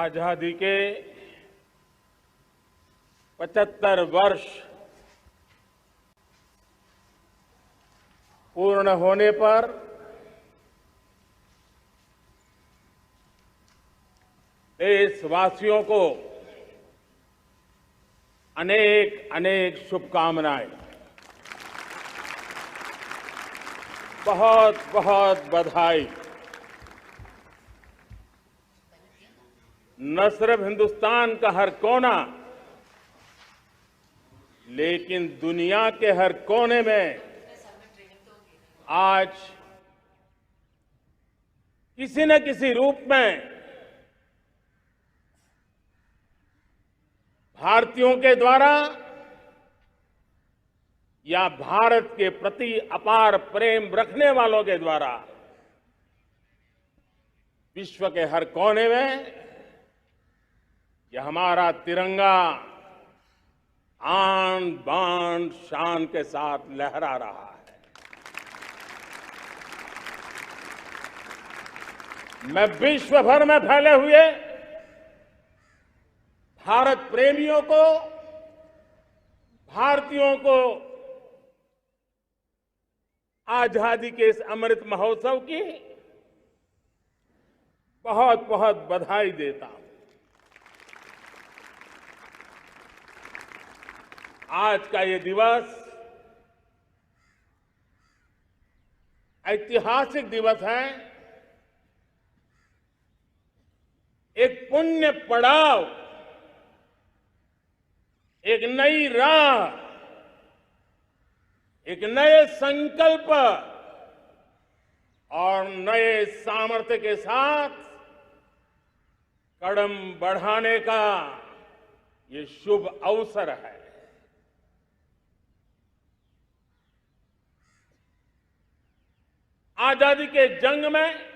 आजादी के 75 वर्ष पूर्ण होने पर देशवासियों को अनेक अनेक शुभकामनाएं। बहुत बहुत बधाई। न सिर्फ हिंदुस्तान का हर कोना, लेकिन दुनिया के हर कोने में आज किसी न किसी रूप में भारतीयों के द्वारा या भारत के प्रति अपार प्रेम रखने वालों के द्वारा विश्व के हर कोने में यह हमारा तिरंगा आन बान शान के साथ लहरा रहा है। मैं विश्व भर में फैले हुए भारत प्रेमियों को, भारतीयों को आजादी के इस अमृत महोत्सव की बहुत बहुत बधाई देता हूं। आज का ये दिवस ऐतिहासिक दिवस है। एक पुण्य पड़ाव, एक नई राह, एक नए संकल्प और नए सामर्थ्य के साथ कदम बढ़ाने का ये शुभ अवसर है। आजादी के जंग में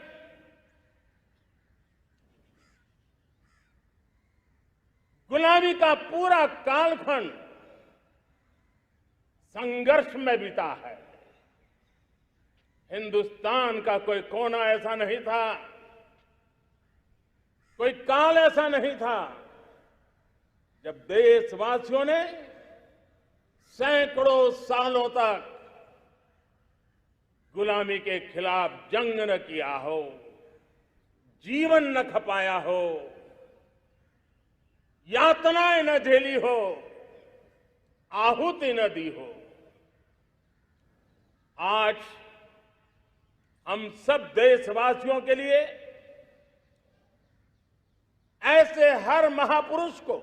गुलामी का पूरा कालखंड संघर्ष में बीता है। हिंदुस्तान का कोई कोना ऐसा नहीं था, कोई काल ऐसा नहीं था जब देशवासियों ने सैकड़ों सालों तक गुलामी के खिलाफ जंग न किया हो, जीवन न खपाया हो, यातनाएं न झेली हो, आहुति न दी हो। आज हम सब देशवासियों के लिए ऐसे हर महापुरुष को,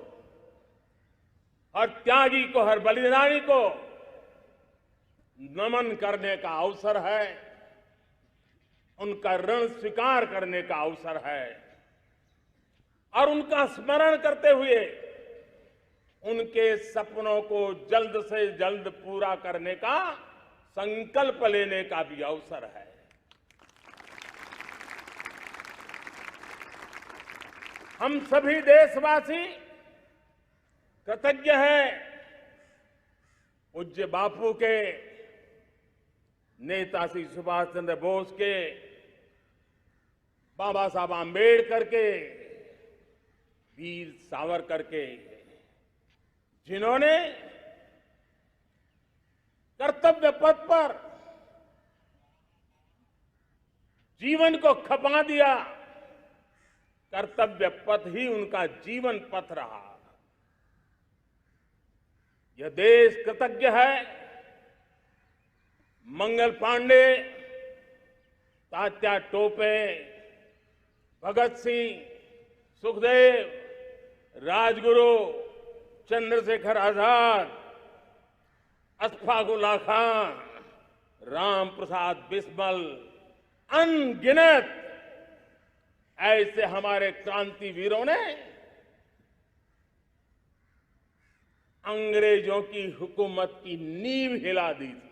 हर त्यागी को, हर बलिदानी को नमन करने का अवसर है, उनका ऋण स्वीकार करने का अवसर है और उनका स्मरण करते हुए उनके सपनों को जल्द से जल्द पूरा करने का संकल्प लेने का भी अवसर है। हम सभी देशवासी कृतज्ञ हैं पूज्य बापू के, नेता श्री सुभाष चंद्र बोस के, बाबा साहब आंबेडकर के, वीर सावरकर के, जिन्होंने कर्तव्य पथ पर जीवन को खपा दिया। कर्तव्य पथ ही उनका जीवन पथ रहा। यह देश कृतज्ञ है मंगल पांडे, तात्या टोपे, भगत सिंह, सुखदेव, राजगुरु, चंद्रशेखर आजाद, अशफाक उल्लाह खान, राम प्रसाद बिस्मिल, अनगिनत ऐसे हमारे क्रांतिवीरों ने अंग्रेजों की हुकूमत की नींव हिला दी थी।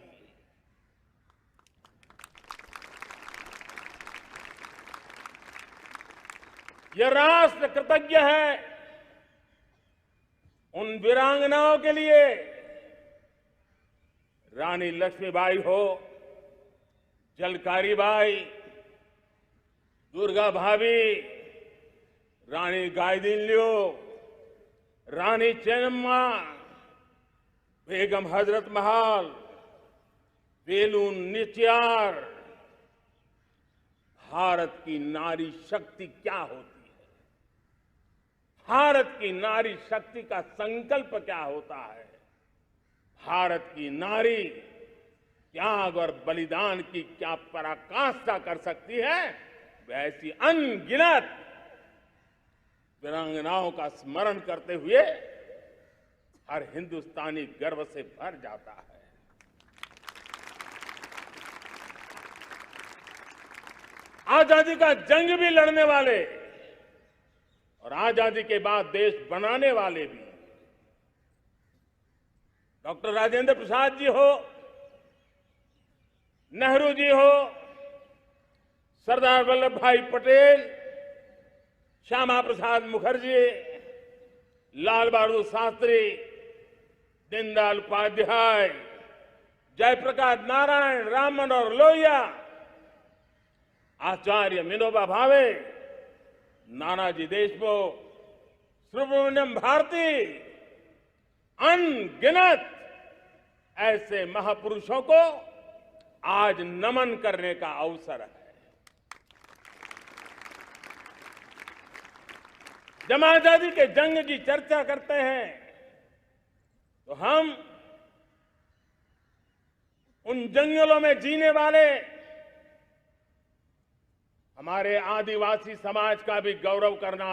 यह राष्ट्र कृतज्ञ है उन वीरांगनाओं के लिए, रानी लक्ष्मीबाई हो, झलकारी बाई, दुर्गा भाभी, रानी गाइदिन्ल्यो, रानी चेन्नम्मा, बेगम हजरत महल, वेलु नाचियार। भारत की नारी शक्ति क्या होती है, भारत की नारी शक्ति का संकल्प क्या होता है, भारत की नारी त्याग और बलिदान की क्या पराकाष्ठा कर सकती है, वैसी अनगिनत वीरांगनाओं का स्मरण करते हुए हर हिंदुस्तानी गर्व से भर जाता है। आजादी का जंग भी लड़ने वाले और आजादी के बाद देश बनाने वाले भी, डॉक्टर राजेंद्र प्रसाद जी हो, नेहरू जी हो, सरदार वल्लभ भाई पटेल, श्यामा प्रसाद मुखर्जी, लाल बहादुर शास्त्री, दीनदयाल उपाध्याय, जयप्रकाश नारायण, राम मनोहर लोहिया, आचार्य विनोबा भावे, नानाजी देशमुख, सुब्रमण्यम भारती, अनगिनत ऐसे महापुरुषों को आज नमन करने का अवसर है। जब आजादी के जंग की चर्चा करते हैं तो हम उन जंगलों में जीने वाले हमारे आदिवासी समाज का भी गौरव करना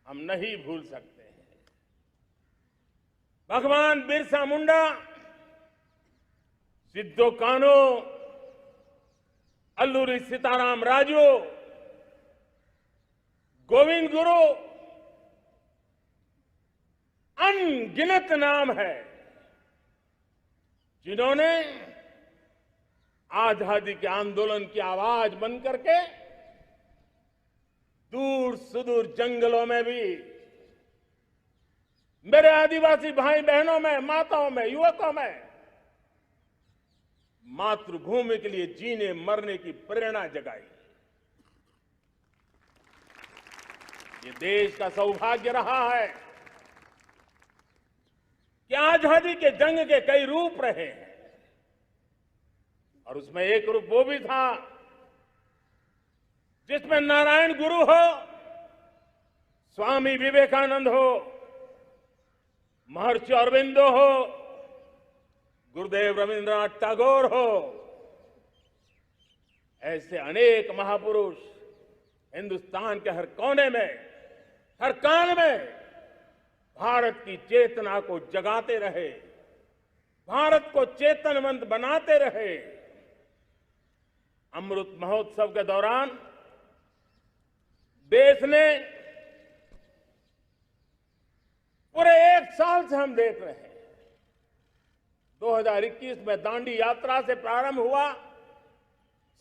हम नहीं भूल सकते हैं। भगवान बिरसा मुंडा, सिद्धो कान्हू, अल्लूरी सीताराम राजू, गोविंद गुरु, अनगिनत नाम है जिन्होंने आजादी के आंदोलन की आवाज बन करके दूर सुदूर जंगलों में भी मेरे आदिवासी भाई बहनों में, माताओं में, युवकों में मातृभूमि के लिए जीने मरने की प्रेरणा जगाई। ये देश का सौभाग्य रहा है कि आजादी के जंग के कई रूप रहे हैं और उसमें एक रूप वो भी था जिसमें नारायण गुरु हो, स्वामी विवेकानंद हो, महर्षि अरविंदो हो, गुरुदेव रविंद्रनाथ टैगोर हो, ऐसे अनेक महापुरुष हिंदुस्तान के हर कोने में, हर कान में भारत की चेतना को जगाते रहे, भारत को चेतनवंत बनाते रहे। अमृत महोत्सव के दौरान देश ने पूरे एक साल से हम देख रहे हैं, 2021 में दांडी यात्रा से प्रारंभ हुआ,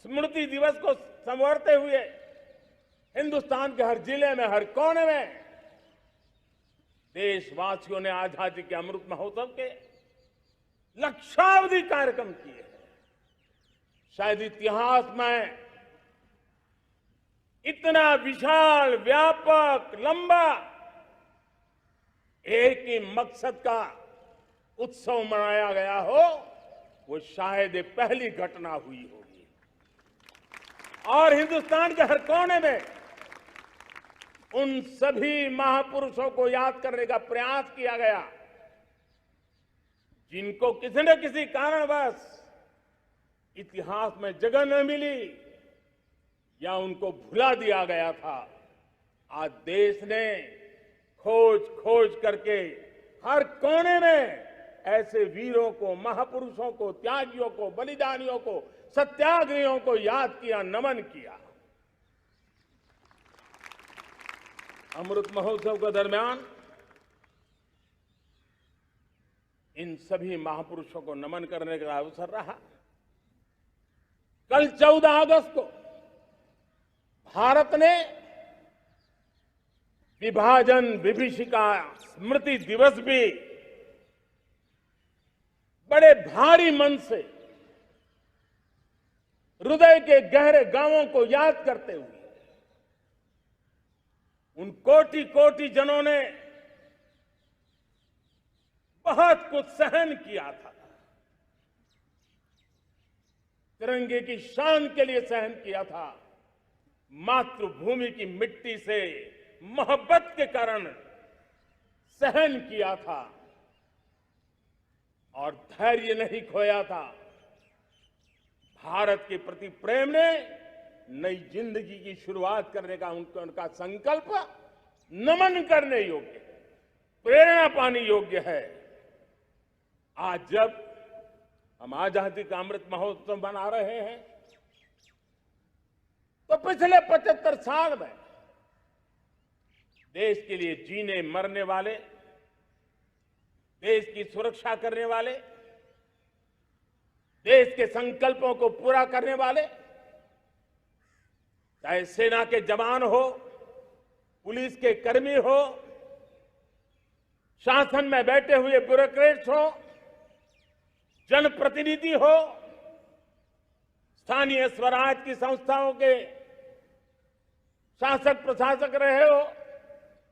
स्मृति दिवस को संवारते हुए हिंदुस्तान के हर जिले में, हर कोने में देशवासियों ने आजादी के अमृत महोत्सव के लक्षावधि कार्यक्रम किए। शायद इतिहास में इतना विशाल, व्यापक, लंबा एक ही मकसद का उत्सव मनाया गया हो, वो शायद पहली घटना हुई होगी। और हिंदुस्तान के हर कोने में उन सभी महापुरुषों को याद करने का प्रयास किया गया जिनको किसी न किसी कारणवश इतिहास में जगह न मिली या उनको भुला दिया गया था। आज देश ने खोज करके हर कोने में ऐसे वीरों को, महापुरुषों को, त्यागियों को, बलिदानियों को, सत्याग्रहियों को याद किया, नमन किया। अमृत महोत्सव के दरमियान इन सभी महापुरुषों को नमन करने का अवसर रहा। कल 14 अगस्त को भारत ने विभाजन विभीषिका स्मृति दिवस भी बड़े भारी मन से हृदय के गहरे गांवों को याद करते हुए उन कोटि कोटि जनों ने बहुत कुछ सहन किया था। तिरंगे की शान के लिए सहन किया था। मातृभूमि की मिट्टी से मोहब्बत के कारण सहन किया था और धैर्य नहीं खोया था। भारत के प्रति प्रेम ने नई जिंदगी की शुरुआत करने का उनका संकल्प नमन करने योग्य है, प्रेरणा पाने योग्य है। आज जब हम आजादी का अमृत महोत्सव मना रहे हैं तो पिछले 75 साल में देश के लिए जीने मरने वाले, देश की सुरक्षा करने वाले, देश के संकल्पों को पूरा करने वाले, चाहे सेना के जवान हो, पुलिस के कर्मी हो, शासन में बैठे हुए ब्यूरोक्रेट्स हो, जनप्रतिनिधि हो, स्थानीय स्वराज की संस्थाओं के शासक प्रशासक रहे हो,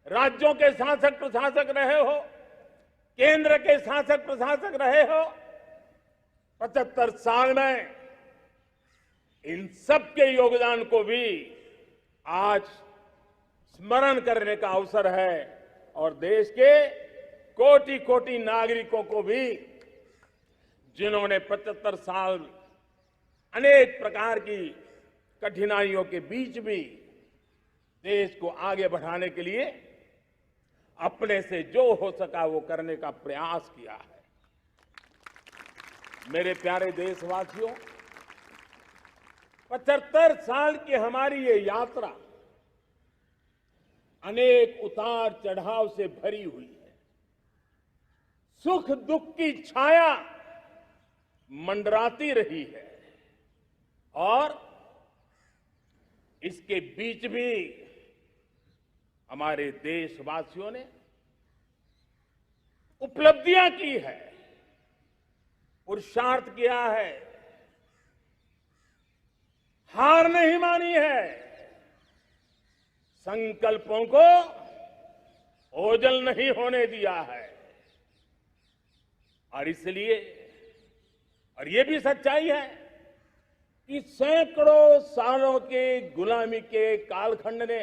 राज्यों के शासक प्रशासक रहे हो, केंद्र के शासक प्रशासक रहे हो, 75 साल में इन सबके योगदान को भी आज स्मरण करने का अवसर है और देश के कोटि कोटि नागरिकों को भी जिन्होंने 75 साल अनेक प्रकार की कठिनाइयों के बीच भी देश को आगे बढ़ाने के लिए अपने से जो हो सका वो करने का प्रयास किया है। मेरे प्यारे देशवासियों, 75 साल की हमारी ये यात्रा अनेक उतार चढ़ाव से भरी हुई है। सुख दुख की छाया मंडराती रही है और इसके बीच भी हमारे देशवासियों ने उपलब्धियां की है, पुरुषार्थ किया है, हार नहीं मानी है, संकल्पों को ओझल नहीं होने दिया है। और इसलिए और ये भी सच्चाई है कि सैकड़ों सालों के गुलामी के कालखंड ने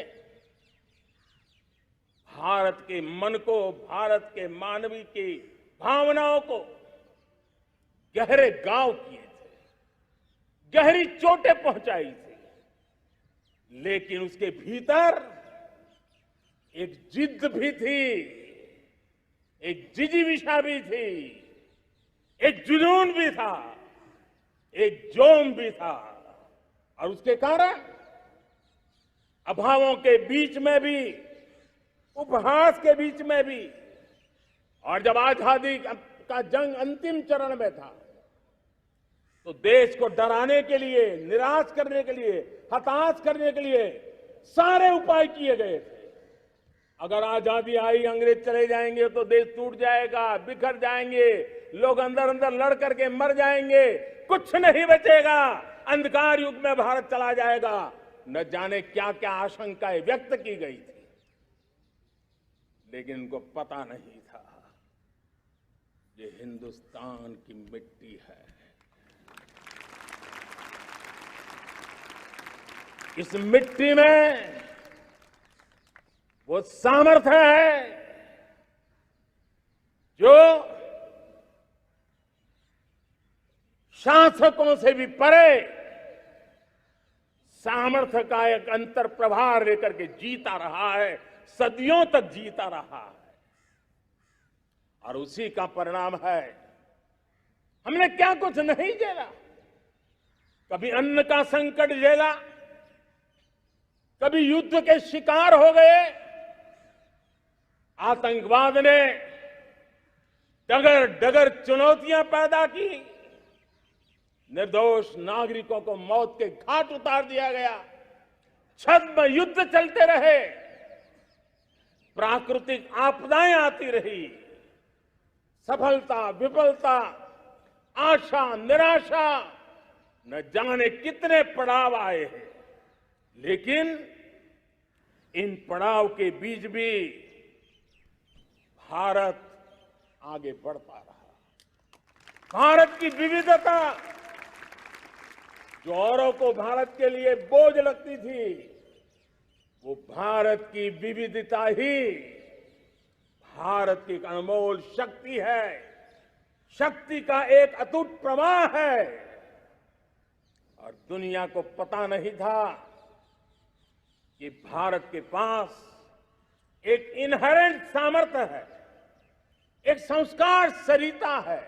भारत के मन को, भारत के मानवीय की भावनाओं को गहरे घाव किए थे, गहरी चोटें पहुंचाई थी, लेकिन उसके भीतर एक जिद भी थी, एक जिजीविषा भी थी, एक जुनून भी था, एक जोम भी था। और उसके कारण अभावों के बीच में भी, उपहास के बीच में भी, और जब आजादी का जंग अंतिम चरण में था तो देश को डराने के लिए, निराश करने के लिए, हताश करने के लिए सारे उपाय किए गए थे। अगर आजादी आई, अंग्रेज चले जाएंगे तो देश टूट जाएगा, बिखर जाएंगे, लोग अंदर अंदर लड़ करके मर जाएंगे, कुछ नहीं बचेगा, अंधकार युग में भारत चला जाएगा। न जाने क्या क्या आशंकाएं व्यक्त की गई थी, लेकिन उनको पता नहीं था ये हिंदुस्तान की मिट्टी है। इस मिट्टी में वो सामर्थ्य है जो शासकों से भी परे सामर्थ्य का एक अंतर प्रभार लेकर के जीता रहा है, सदियों तक जीता रहा है। और उसी का परिणाम है हमने क्या कुछ नहीं झेला। कभी अन्न का संकट झेला, कभी युद्ध के शिकार हो गए, आतंकवाद ने डगर डगर चुनौतियां पैदा की, निर्दोष नागरिकों को मौत के घाट उतार दिया गया, छद्म युद्ध चलते रहे, प्राकृतिक आपदाएं आती रही, सफलता विफलता, आशा निराशा, न जाने कितने पड़ाव आए हैं, लेकिन इन पड़ाव के बीच भी भारत आगे बढ़ता रहा। भारत की विविधता, जो औरों को भारत के लिए बोझ लगती थी, वो भारत की विविधता ही भारत की एक अनमोल शक्ति है, शक्ति का एक अटूट प्रवाह है। और दुनिया को पता नहीं था कि भारत के पास एक इनहेरेंट सामर्थ्य है, एक संस्कार सरिता है,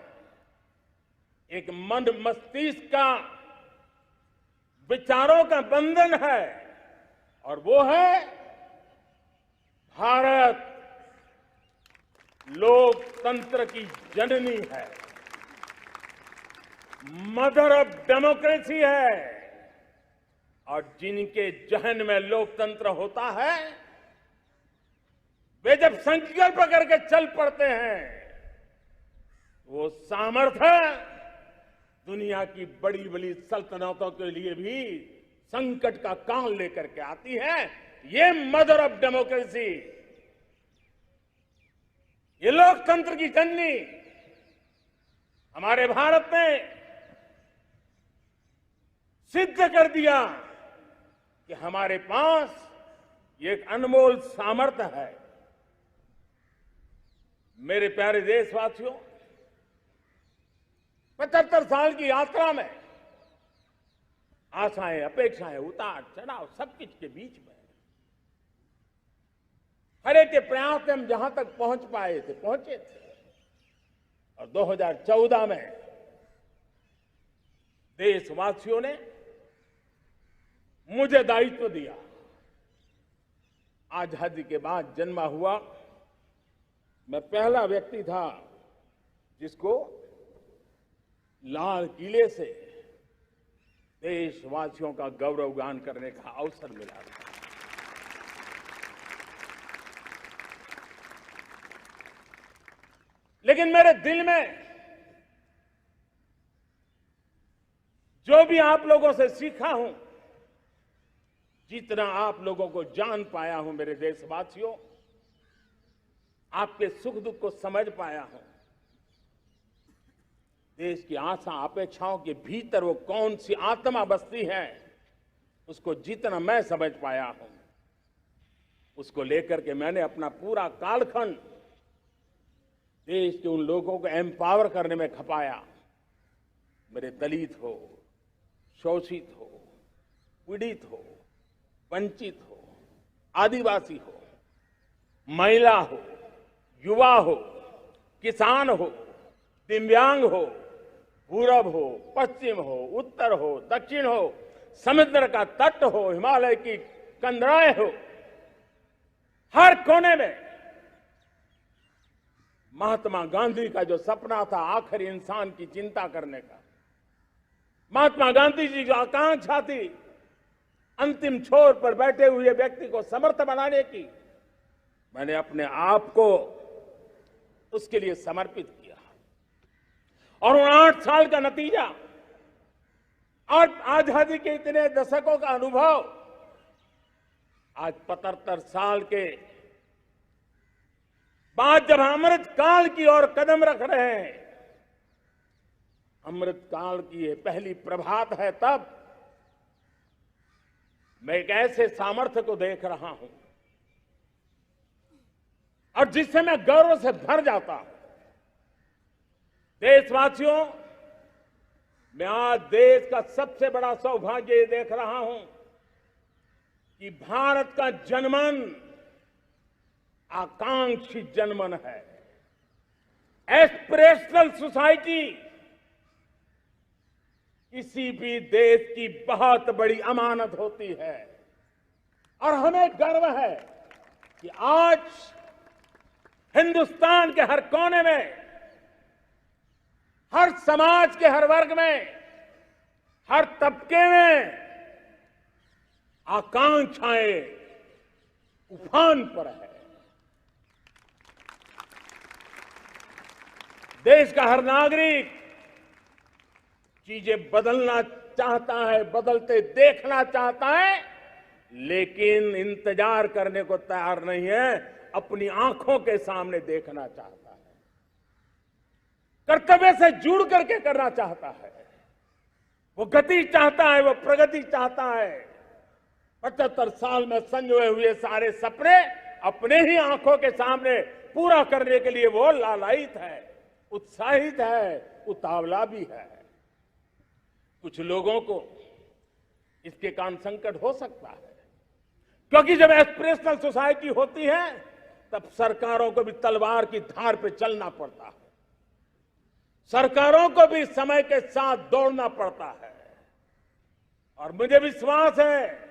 एक मन मस्तिष्क का विचारों का बंधन है, और वो है भारत लोकतंत्र की जननी है, मदर ऑफ डेमोक्रेसी है। और जिनके जहन में लोकतंत्र होता है, वे जब संकल्प करके चल पड़ते हैं, वो सामर्थ्य दुनिया की बड़ी बड़ी सल्तनतों के लिए भी संकट का काल लेकर के आती है। ये मदर ऑफ डेमोक्रेसी, ये लोकतंत्र की जननी हमारे भारत ने सिद्ध कर दिया कि हमारे पास ये एक अनमोल सामर्थ्य है। मेरे प्यारे देशवासियों, 75 साल की यात्रा में आशाएं, अपेक्षाएं, उतार चढ़ाव सब कुछ के बीच में हर एक के प्रयास से हम जहां तक पहुंच पाए थे, पहुंचे थे। और 2014 में देशवासियों ने मुझे दायित्व दिया। आजादी के बाद जन्मा हुआ मैं पहला व्यक्ति था जिसको लाल किले से देशवासियों का गौरवगान करने का अवसर मिला। लेकिन मेरे दिल में जो भी आप लोगों से सीखा हूं, जितना आप लोगों को जान पाया हूं मेरे देशवासियों, आपके सुख दुख को समझ पाया हूं, देश की आशा अपेक्षाओं के भीतर वो कौन सी आत्मा बसती है, उसको जितना मैं समझ पाया हूं, उसको लेकर के मैंने अपना पूरा कालखंड देश के उन लोगों को एम्पावर करने में खपाया। मेरे दलित हो, शोषित हो, पीड़ित हो, वंचित हो, आदिवासी हो, महिला हो, युवा हो, किसान हो, दिव्यांग हो, पूरब हो, पश्चिम हो, उत्तर हो, दक्षिण हो, समुद्र का तट हो, हिमालय की कंदराएं हो, हर कोने में महात्मा गांधी का जो सपना था आखिरी इंसान की चिंता करने का, महात्मा गांधी जी जो आकांक्षा थी अंतिम छोर पर बैठे हुए व्यक्ति को समर्थ बनाने की, मैंने अपने आप को उसके लिए समर्पित किया। और उन 8 साल का नतीजा और आजादी के इतने दशकों का अनुभव आज 75 साल के बाद जब अमृत काल की ओर कदम रख रहे हैं, अमृत काल की ये पहली प्रभात है, तब मैं एक ऐसे सामर्थ्य को देख रहा हूं और जिससे मैं गर्व से भर जाता हूं। देशवासियों, मैं आज देश का सबसे बड़ा सौभाग्य ये देख रहा हूं कि भारत का जनमन आकांक्षी जनमन है। एस्पिरेशनल सोसाइटी किसी भी देश की बहुत बड़ी अमानत होती है और हमें गर्व है कि आज हिंदुस्तान के हर कोने में, हर समाज के हर वर्ग में, हर तबके में आकांक्षाएं उफान पर है। देश का हर नागरिक चीजें बदलना चाहता है, बदलते देखना चाहता है, लेकिन इंतजार करने को तैयार नहीं है, अपनी आंखों के सामने देखना चाहता है, कर्तव्य से जुड़ करके करना चाहता है, वो गति चाहता है, वो प्रगति चाहता है। 75 साल में संजोए हुए सारे सपने अपने ही आंखों के सामने पूरा करने के लिए वो लालायित है, उत्साहित है, उतावला भी है। कुछ लोगों को इसके कारण संकट हो सकता है, क्योंकि जब एस्पिरेशनल सोसाइटी होती है तब सरकारों को भी तलवार की धार पे चलना पड़ता है, सरकारों को भी समय के साथ दौड़ना पड़ता है। और मुझे विश्वास है,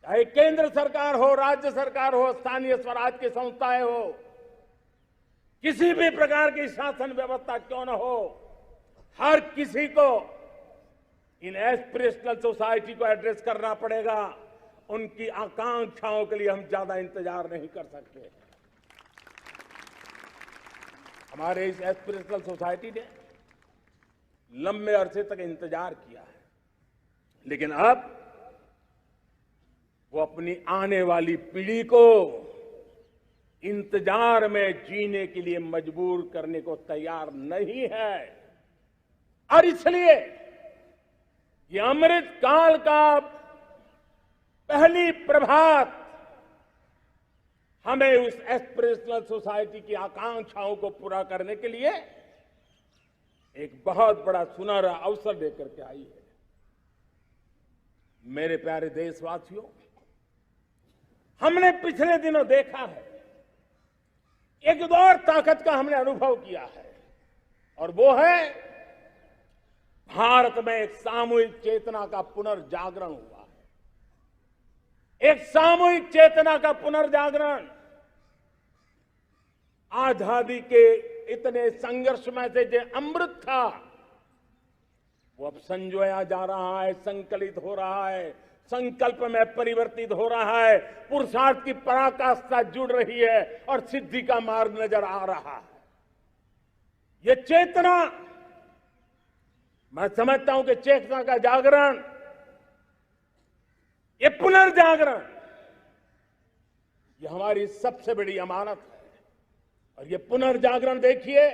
चाहे केंद्र सरकार हो, राज्य सरकार हो, स्थानीय स्वराज की संस्थाएं हो, किसी भी प्रकार की शासन व्यवस्था क्यों न हो, हर किसी को इन एस्पिरेशनल सोसाइटी को एड्रेस करना पड़ेगा। उनकी आकांक्षाओं के लिए हम ज्यादा इंतजार नहीं कर सकते। हमारे इस एस्पिरेशनल सोसाइटी ने लंबे अरसे तक इंतजार किया है, लेकिन अब वो अपनी आने वाली पीढ़ी को इंतजार में जीने के लिए मजबूर करने को तैयार नहीं है। और इसलिए ये अमृत काल का पहली प्रभात हमें उस एस्पिरेशनल सोसाइटी की आकांक्षाओं को पूरा करने के लिए एक बहुत बड़ा सुनहरा अवसर लेकर के आई है। मेरे प्यारे देशवासियों, हमने पिछले दिनों देखा है, एक और ताकत का हमने अनुभव किया है, और वो है भारत में एक सामूहिक चेतना का पुनर्जागरण हुआ है। एक सामूहिक चेतना का पुनर्जागरण आजादी के इतने संघर्ष में से जो अमृत था वो अब संजोया जा रहा है, संकलित हो रहा है, संकल्प में परिवर्तित हो रहा है, पुरुषार्थ की पराकाष्ठा जुड़ रही है और सिद्धि का मार्ग नजर आ रहा है। ये चेतना, मैं समझता हूं कि चेतना का जागरण, ये पुनर्जागरण, ये हमारी सबसे बड़ी अमानत है। और ये पुनर्जागरण देखिए,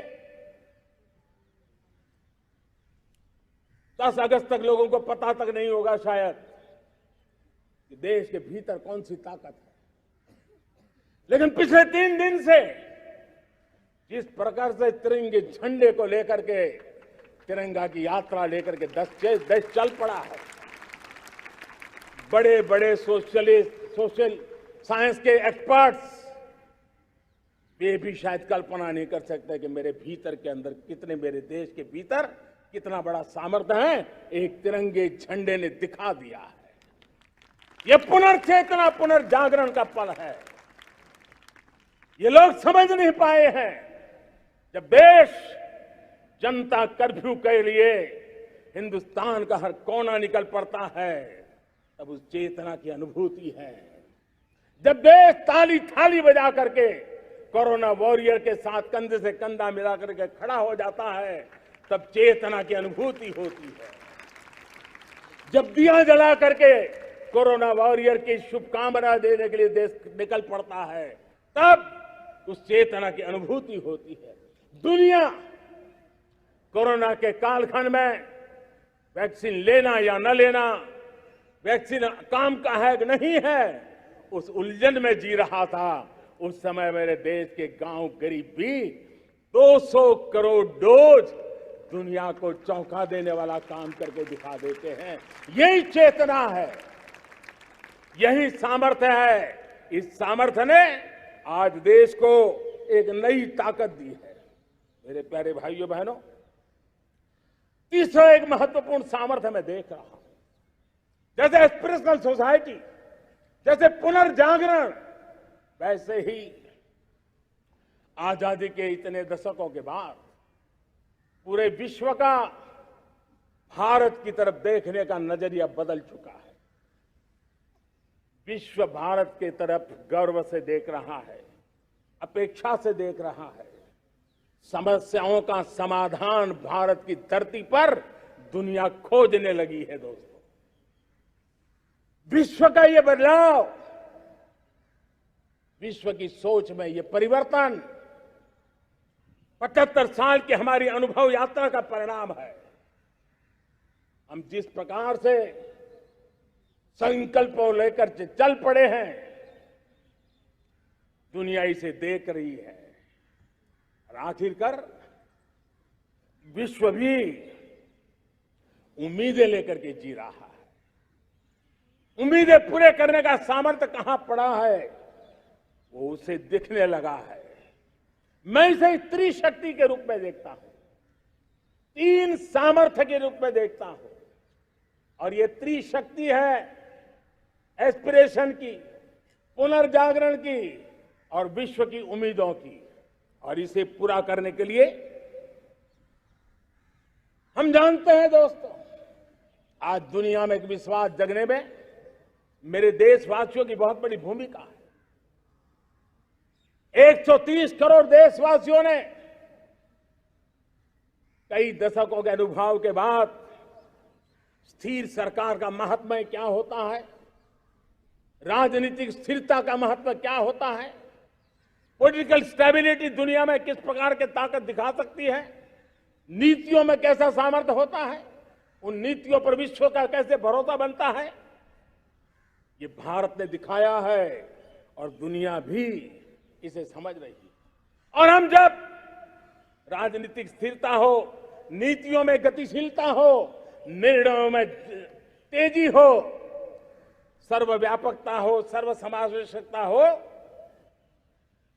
10 अगस्त तक लोगों को पता तक नहीं होगा शायद कि देश के भीतर कौन सी ताकत है, लेकिन पिछले 3 दिन से जिस प्रकार से तिरंगे झंडे को लेकर के, तिरंगा की यात्रा लेकर के देश चल पड़ा है, बड़े बड़े सोशल साइंस के एक्सपर्ट्स वे भी शायद कल्पना नहीं कर सकते कि मेरे भीतर के अंदर कितने, मेरे देश के भीतर कितना बड़ा सामर्थ्य है, एक तिरंगे झंडे ने दिखा दिया है। यह पुनर्चेतना, पुनर्जागरण का पल है। ये लोग समझ नहीं पाए हैं, जब देश जनता कर्फ्यू के लिए हिंदुस्तान का हर कोना निकल पड़ता है, तब उस चेतना की अनुभूति है। जब देश ताली थाली बजा करके कोरोना वॉरियर के साथ कंधे से कंधा मिला करके खड़ा हो जाता है, तब चेतना की अनुभूति होती है। जब दिया जला करके कोरोना वॉरियर की शुभकामना देने के लिए देश निकल पड़ता है, तब उस चेतना की अनुभूति होती है। दुनिया कोरोना के कालखंड में वैक्सीन लेना या न लेना, वैक्सीन काम का है कि नहीं है, उस उलझन में जी रहा था। उस समय मेरे देश के गांव गरीब भी 200 करोड़ डोज दुनिया को चौंका देने वाला काम करके दिखा देते हैं। यही चेतना है, यही सामर्थ्य है। इस सामर्थ्य ने आज देश को एक नई ताकत दी है। मेरे प्यारे भाइयों बहनों, तीसरा एक महत्वपूर्ण सामर्थ्य मैं देख रहा हूं, जैसे एस्पिरेशनल सोसाइटी, जैसे पुनर्जागरण, वैसे ही आजादी के इतने दशकों के बाद पूरे विश्व का भारत की तरफ देखने का नजरिया बदल चुका है। विश्व भारत की तरफ गर्व से देख रहा है, अपेक्षा से देख रहा है। समस्याओं का समाधान भारत की धरती पर दुनिया खोजने लगी है। दोस्तों, विश्व का ये बदलाव, विश्व की सोच में ये परिवर्तन 75 साल की हमारी अनुभव यात्रा का परिणाम है। हम जिस प्रकार से संकल्पों लेकर चल पड़े हैं, दुनिया इसे देख रही है और आखिरकार विश्व भी उम्मीदें लेकर के जी रहा है। उम्मीदें पूरे करने का सामर्थ्य कहां पड़ा है, वो उसे दिखने लगा है। मैं इसे त्रिशक्ति के रूप में देखता हूं, 3 सामर्थ्य के रूप में देखता हूं। और ये त्रिशक्ति है एस्पिरेशन की, पुनर्जागरण की और विश्व की उम्मीदों की। और इसे पूरा करने के लिए हम जानते हैं दोस्तों, आज दुनिया में एक विश्वास जगने में मेरे देशवासियों की बहुत बड़ी भूमिका है। 130 करोड़ देशवासियों ने कई दशकों के अनुभव के बाद स्थिर सरकार का महत्व क्या होता है, राजनीतिक स्थिरता का महत्व क्या होता है, पॉलिटिकल स्टेबिलिटी दुनिया में किस प्रकार की ताकत दिखा सकती है, नीतियों में कैसा सामर्थ्य होता है, उन नीतियों पर विश्व का कैसे भरोसा बनता है, ये भारत ने दिखाया है और दुनिया भी इसे समझ रही है। और हम जब राजनीतिक स्थिरता हो, नीतियों में गतिशीलता हो, निर्णयों में तेजी हो, सर्वव्यापकता हो, सर्वसमावेशकता हो,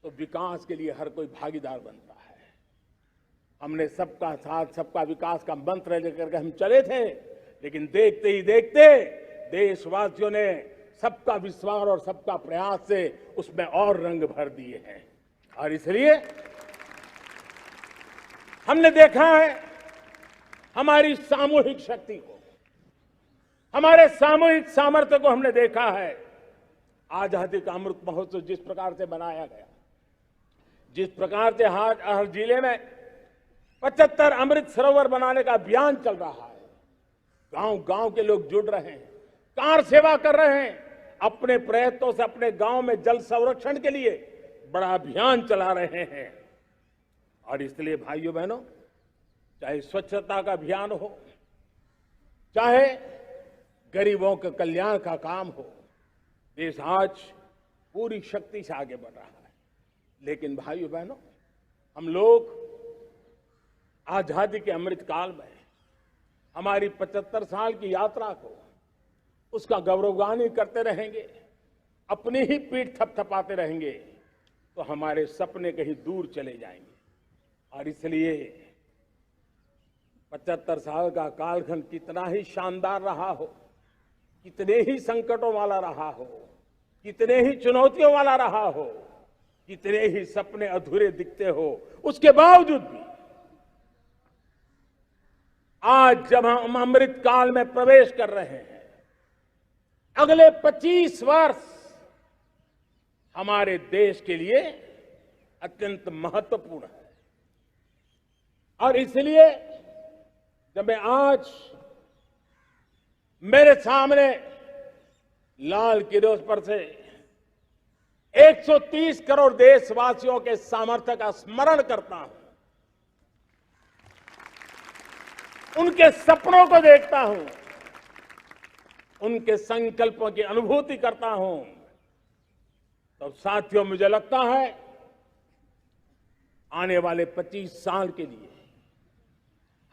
तो विकास के लिए हर कोई भागीदार बनता है। हमने सबका साथ सबका विकास का मंत्र लेकर के हम चले थे, लेकिन देखते ही देखते देशवासियों ने सबका विश्वास और सबका प्रयास से उसमें और रंग भर दिए हैं। और इसलिए हमने देखा है हमारी सामूहिक शक्ति को, हमारे सामूहिक सामर्थ्य को हमने देखा है। आजादी का अमृत महोत्सव जिस प्रकार से मनाया गया, जिस प्रकार से हर जिले में 75 अमृत सरोवर बनाने का अभियान चल रहा है, गांव-गांव के लोग जुड़ रहे हैं, कार सेवा कर रहे हैं, अपने प्रयत्नों से अपने गांव में जल संरक्षण के लिए बड़ा अभियान चला रहे हैं। और इसलिए भाइयों बहनों, चाहे स्वच्छता का अभियान हो, चाहे गरीबों के कल्याण का काम हो, देश आज पूरी शक्ति से आगे बढ़ रहा है। लेकिन भाइयों बहनों, हम लोग आजादी के अमृत काल में हमारी 75 साल की यात्रा को, उसका गौरवगान करते रहेंगे, अपनी ही पीठ थपथपाते रहेंगे, तो हमारे सपने कहीं दूर चले जाएंगे। और इसलिए 75 साल का कालखंड कितना ही शानदार रहा हो, कितने ही संकटों वाला रहा हो, कितने ही चुनौतियों वाला रहा हो, कितने ही सपने अधूरे दिखते हो, उसके बावजूद भी आज जब हम अमृत काल में प्रवेश कर रहे हैं, अगले 25 वर्ष हमारे देश के लिए अत्यंत महत्वपूर्ण है। और इसलिए जब मैं आज मेरे सामने लाल किले पर से 130 करोड़ देशवासियों के सामर्थ्य का स्मरण करता हूं, उनके सपनों को देखता हूं, उनके संकल्पों की अनुभूति करता हूं, तो साथियों मुझे लगता है आने वाले 25 साल के लिए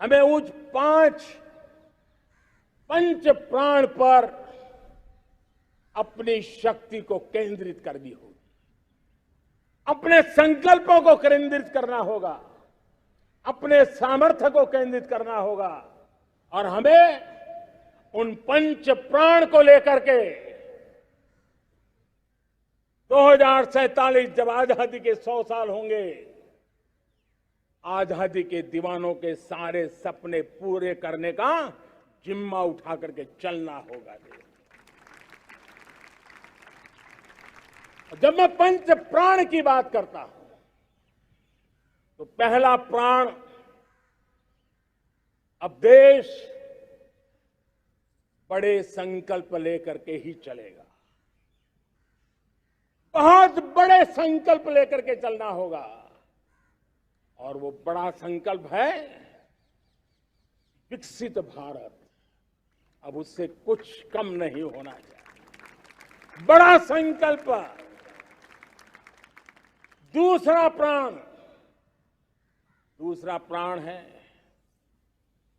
हमें उस 5 पंच प्राण पर अपनी शक्ति को केंद्रित करनी होगी, अपने संकल्पों को केंद्रित करना होगा, अपने सामर्थ्य को केंद्रित करना होगा। और हमें उन पंच प्राण को लेकर के 2047 जब आजादी के 100 साल होंगे, आजादी के दीवानों के सारे सपने पूरे करने का जिम्मा उठा करके चलना होगा। जब मैं पंच प्राण की बात करता हूं, तो पहला प्राण, अब देश बड़े संकल्प लेकर के ही चलेगा। बहुत बड़े संकल्प लेकर के चलना होगा और वो बड़ा संकल्प है विकसित भारत। अब उससे कुछ कम नहीं होना चाहिए। बड़ा संकल्प। दूसरा प्राण है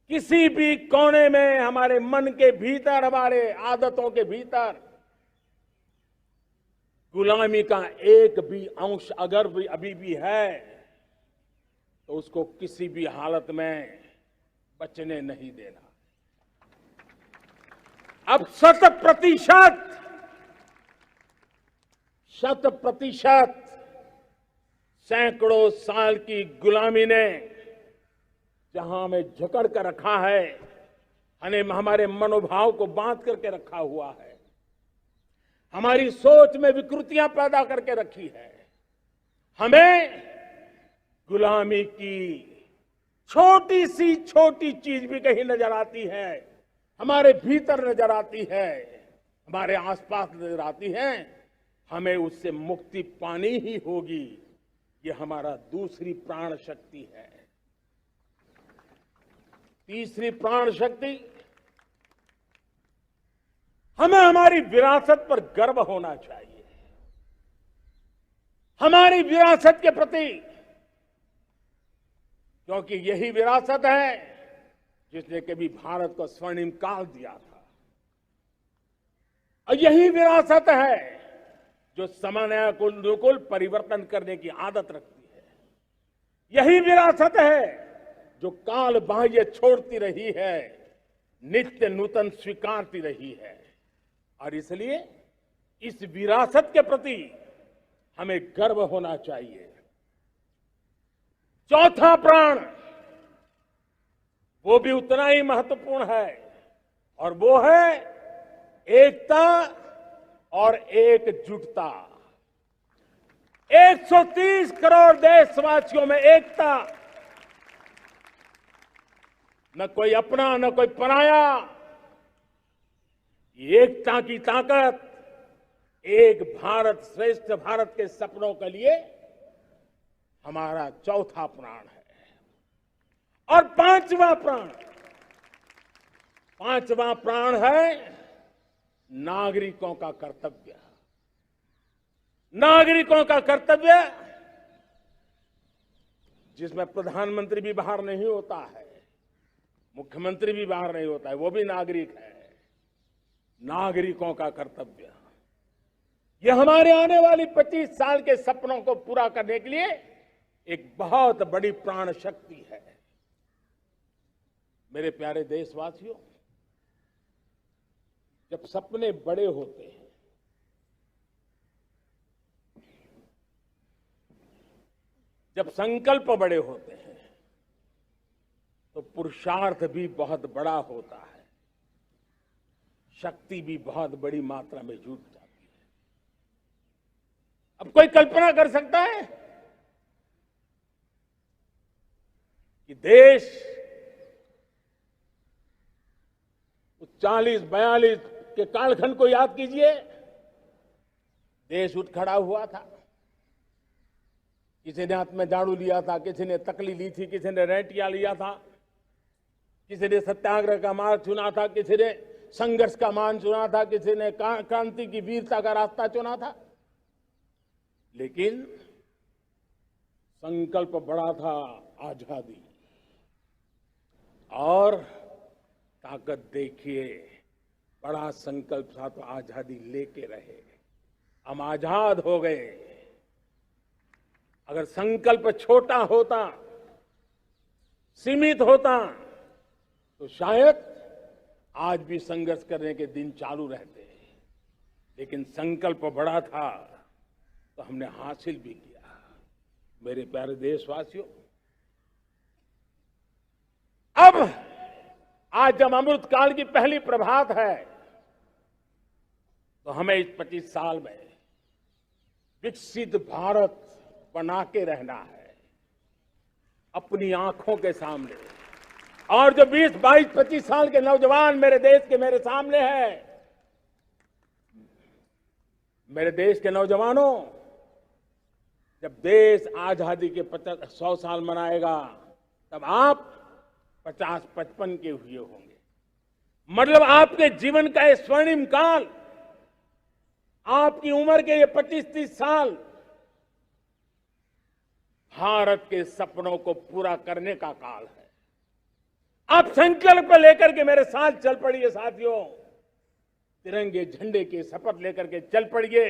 किसी भी कोने में हमारे मन के भीतर, हमारे आदतों के भीतर गुलामी का एक भी अंश अगर भी अभी भी है तो उसको किसी भी हालत में बचने नहीं देना। अब 100% सैकड़ों साल की गुलामी ने जहां हमें जकड़ कर रखा है, हमारे मनोभाव को बांध करके रखा हुआ है, हमारी सोच में विकृतियां पैदा करके रखी है, हमें गुलामी की छोटी सी छोटी चीज भी कहीं नजर आती है, हमारे भीतर नजर आती है, हमारे आसपास नजर आती है, हमें उससे मुक्ति पानी ही होगी। ये हमारा दूसरी प्राण शक्ति है। तीसरी प्राण शक्ति, हमें हमारी विरासत पर गर्व होना चाहिए। हमारी विरासत के प्रति, क्योंकि यही विरासत है जिसने कभी भारत को स्वर्णिम काल दिया था, और यही विरासत है जो समयानुकूल परिवर्तन करने की आदत रखती है। यही विरासत है जो काल बाह्य छोड़ती रही है, नित्य नूतन स्वीकारती रही है। और इसलिए इस विरासत के प्रति हमें गर्व होना चाहिए। चौथा प्राण, वो भी उतना ही महत्वपूर्ण है, और वो है एकता और एकजुटता। 130 करोड़ देशवासियों में एकता, न कोई अपना न कोई पराया। एकता की ताकत एक भारत श्रेष्ठ भारत के सपनों के लिए हमारा चौथा प्राण है। और पांचवा प्राण है नागरिकों का कर्तव्य। नागरिकों का कर्तव्य जिसमें प्रधानमंत्री भी बाहर नहीं होता है, मुख्यमंत्री भी बाहर नहीं होता है, वो भी नागरिक है। नागरिकों का कर्तव्य, यह हमारे आने वाली 25 साल के सपनों को पूरा करने के लिए एक बहुत बड़ी प्राण शक्ति है। मेरे प्यारे देशवासियों, जब सपने बड़े होते हैं, जब संकल्प बड़े होते हैं, तो पुरुषार्थ भी बहुत बड़ा होता है, शक्ति भी बहुत बड़ी मात्रा में जुट जाती है। अब कोई कल्पना कर सकता है कि देश 40-42 के कालखंड को याद कीजिए। देश उठ खड़ा हुआ था, किसी ने हाथ में झाड़ू लिया था, किसी ने तकली ली थी, किसी ने रेंटिया लिया था, किसी ने सत्याग्रह का मार्ग चुना था, किसी ने संघर्ष का मान चुना था, किसी ने क्रांति की वीरता का रास्ता चुना था। लेकिन संकल्प बड़ा था, आजादी। और ताकत देखिए, बड़ा संकल्प था तो आजादी लेके रहे। हम आजाद हो गए। अगर संकल्प छोटा होता, सीमित होता, तो शायद आज भी संघर्ष करने के दिन चालू रहते। लेकिन संकल्प बड़ा था तो हमने हासिल भी किया। मेरे प्यारे देशवासियों, अब आज जब अमृत काल की पहली प्रभात है, तो हमें इस 25 साल में विकसित भारत बना के रहना है। अपनी आंखों के सामने, और जो 20, 22, 25 साल के नौजवान मेरे देश के मेरे सामने हैं, मेरे देश के नौजवानों, जब देश आजादी के 100 साल मनाएगा तब आप 50-55 के हुए होंगे। मतलब आपके जीवन का ये स्वर्णिम काल, आपकी उम्र के ये 25-30 साल भारत के सपनों को पूरा करने का काल है। आप संकल्प लेकर के मेरे साथ चल पड़िए साथियों, तिरंगे झंडे की शपथ लेकर के चल पड़िए।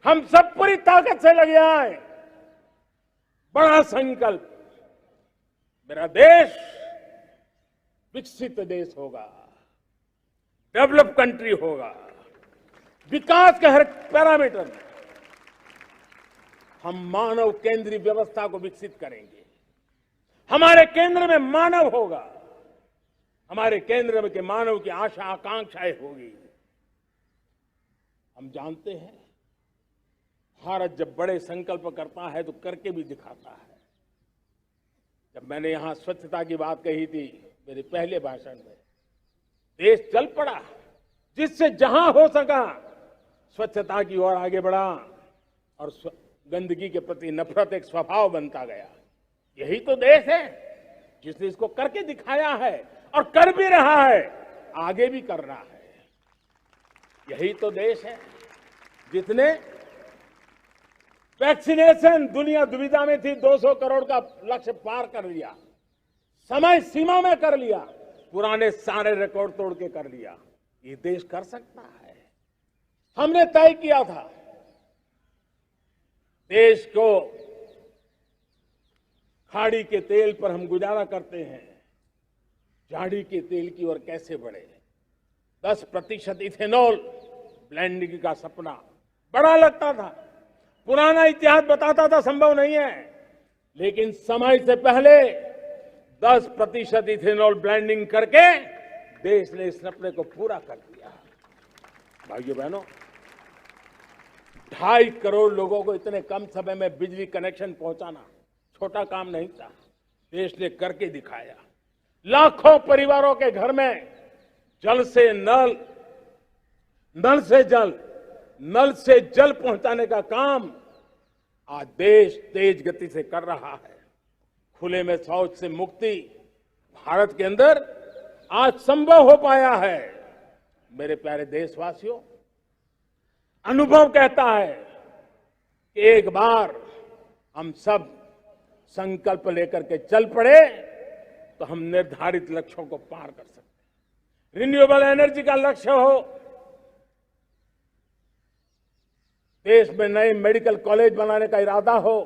हम सब पूरी ताकत से लगे आए। बड़ा संकल्प, मेरा देश विकसित देश होगा, डेवलप कंट्री होगा। विकास के हर पैरामीटर में हम मानव केंद्रीय व्यवस्था को विकसित करेंगे। हमारे केंद्र में मानव होगा, हमारे केंद्र में के मानव की आशा आकांक्षाएं होगी। हम जानते हैं भारत जब बड़े संकल्प करता है तो करके भी दिखाता है। जब मैंने यहां स्वच्छता की बात कही थी मेरे पहले भाषण में, देश चल पड़ा, जिससे जहां हो सका स्वच्छता की ओर आगे बढ़ा और गंदगी के प्रति नफरत एक स्वभाव बनता गया। यही तो देश है जिसने इसको करके दिखाया है और कर भी रहा है, आगे भी कर रहा है। यही तो देश है जिसने वैक्सीनेशन, दुनिया दुविधा में थी, 200 करोड़ का लक्ष्य पार कर लिया, समय सीमा में कर लिया, पुराने सारे रिकॉर्ड तोड़ के कर लिया। ये देश कर सकता है। हमने तय किया था देश को खाड़ी के तेल पर हम गुजारा करते हैं, झाड़ी के तेल की ओर कैसे बढ़े। 10% इथेनॉल ब्लेंडिंग का सपना बड़ा लगता था, पुराना इतिहास बताता था संभव नहीं है, लेकिन समय से पहले 10% इथेनॉल ब्लेंडिंग करके देश ने इस सपने को पूरा कर दिया। भाइयों बहनों, 2.5 करोड़ लोगों को इतने कम समय में बिजली कनेक्शन पहुंचाना छोटा काम नहीं था, देश ने करके दिखाया। लाखों परिवारों के घर में जल से नल, नल से जल, नल से जल पहुंचाने का काम आज देश तेज गति से कर रहा है। खुले में शौच से मुक्ति भारत के अंदर आज संभव हो पाया है। मेरे प्यारे देशवासियों, अनुभव कहता है कि एक बार हम सब संकल्प लेकर के चल पड़े तो हम निर्धारित लक्ष्यों को पार कर सकते हैं। रिन्यूएबल एनर्जी का लक्ष्य हो, देश में नए मेडिकल कॉलेज बनाने का इरादा हो,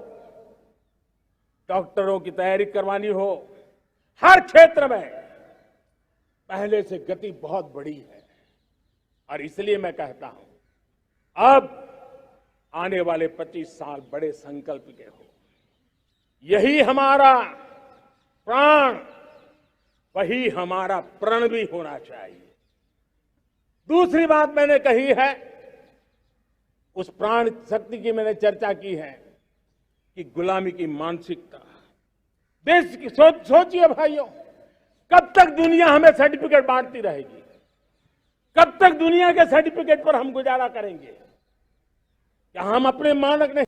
डॉक्टरों की तैयारी करवानी हो, हर क्षेत्र में पहले से गति बहुत बड़ी है। और इसलिए मैं कहता हूं, अब आने वाले 25 साल बड़े संकल्प के हो। यही हमारा प्राण, वही हमारा प्रण भी होना चाहिए। दूसरी बात मैंने कही है, उस प्राण शक्ति की मैंने चर्चा की है कि गुलामी की मानसिकता। देश की सोचिए भाइयों, कब तक दुनिया हमें सर्टिफिकेट बांटती रहेगी? कब तक दुनिया के सर्टिफिकेट पर हम गुजारा करेंगे? क्या हम अपने मानक नहीं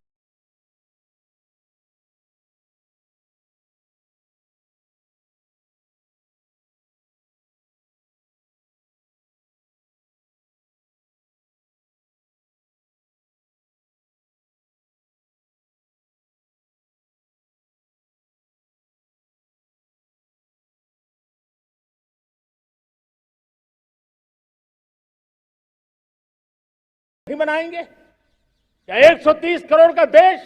बनाएंगे? क्या 130 करोड़ का देश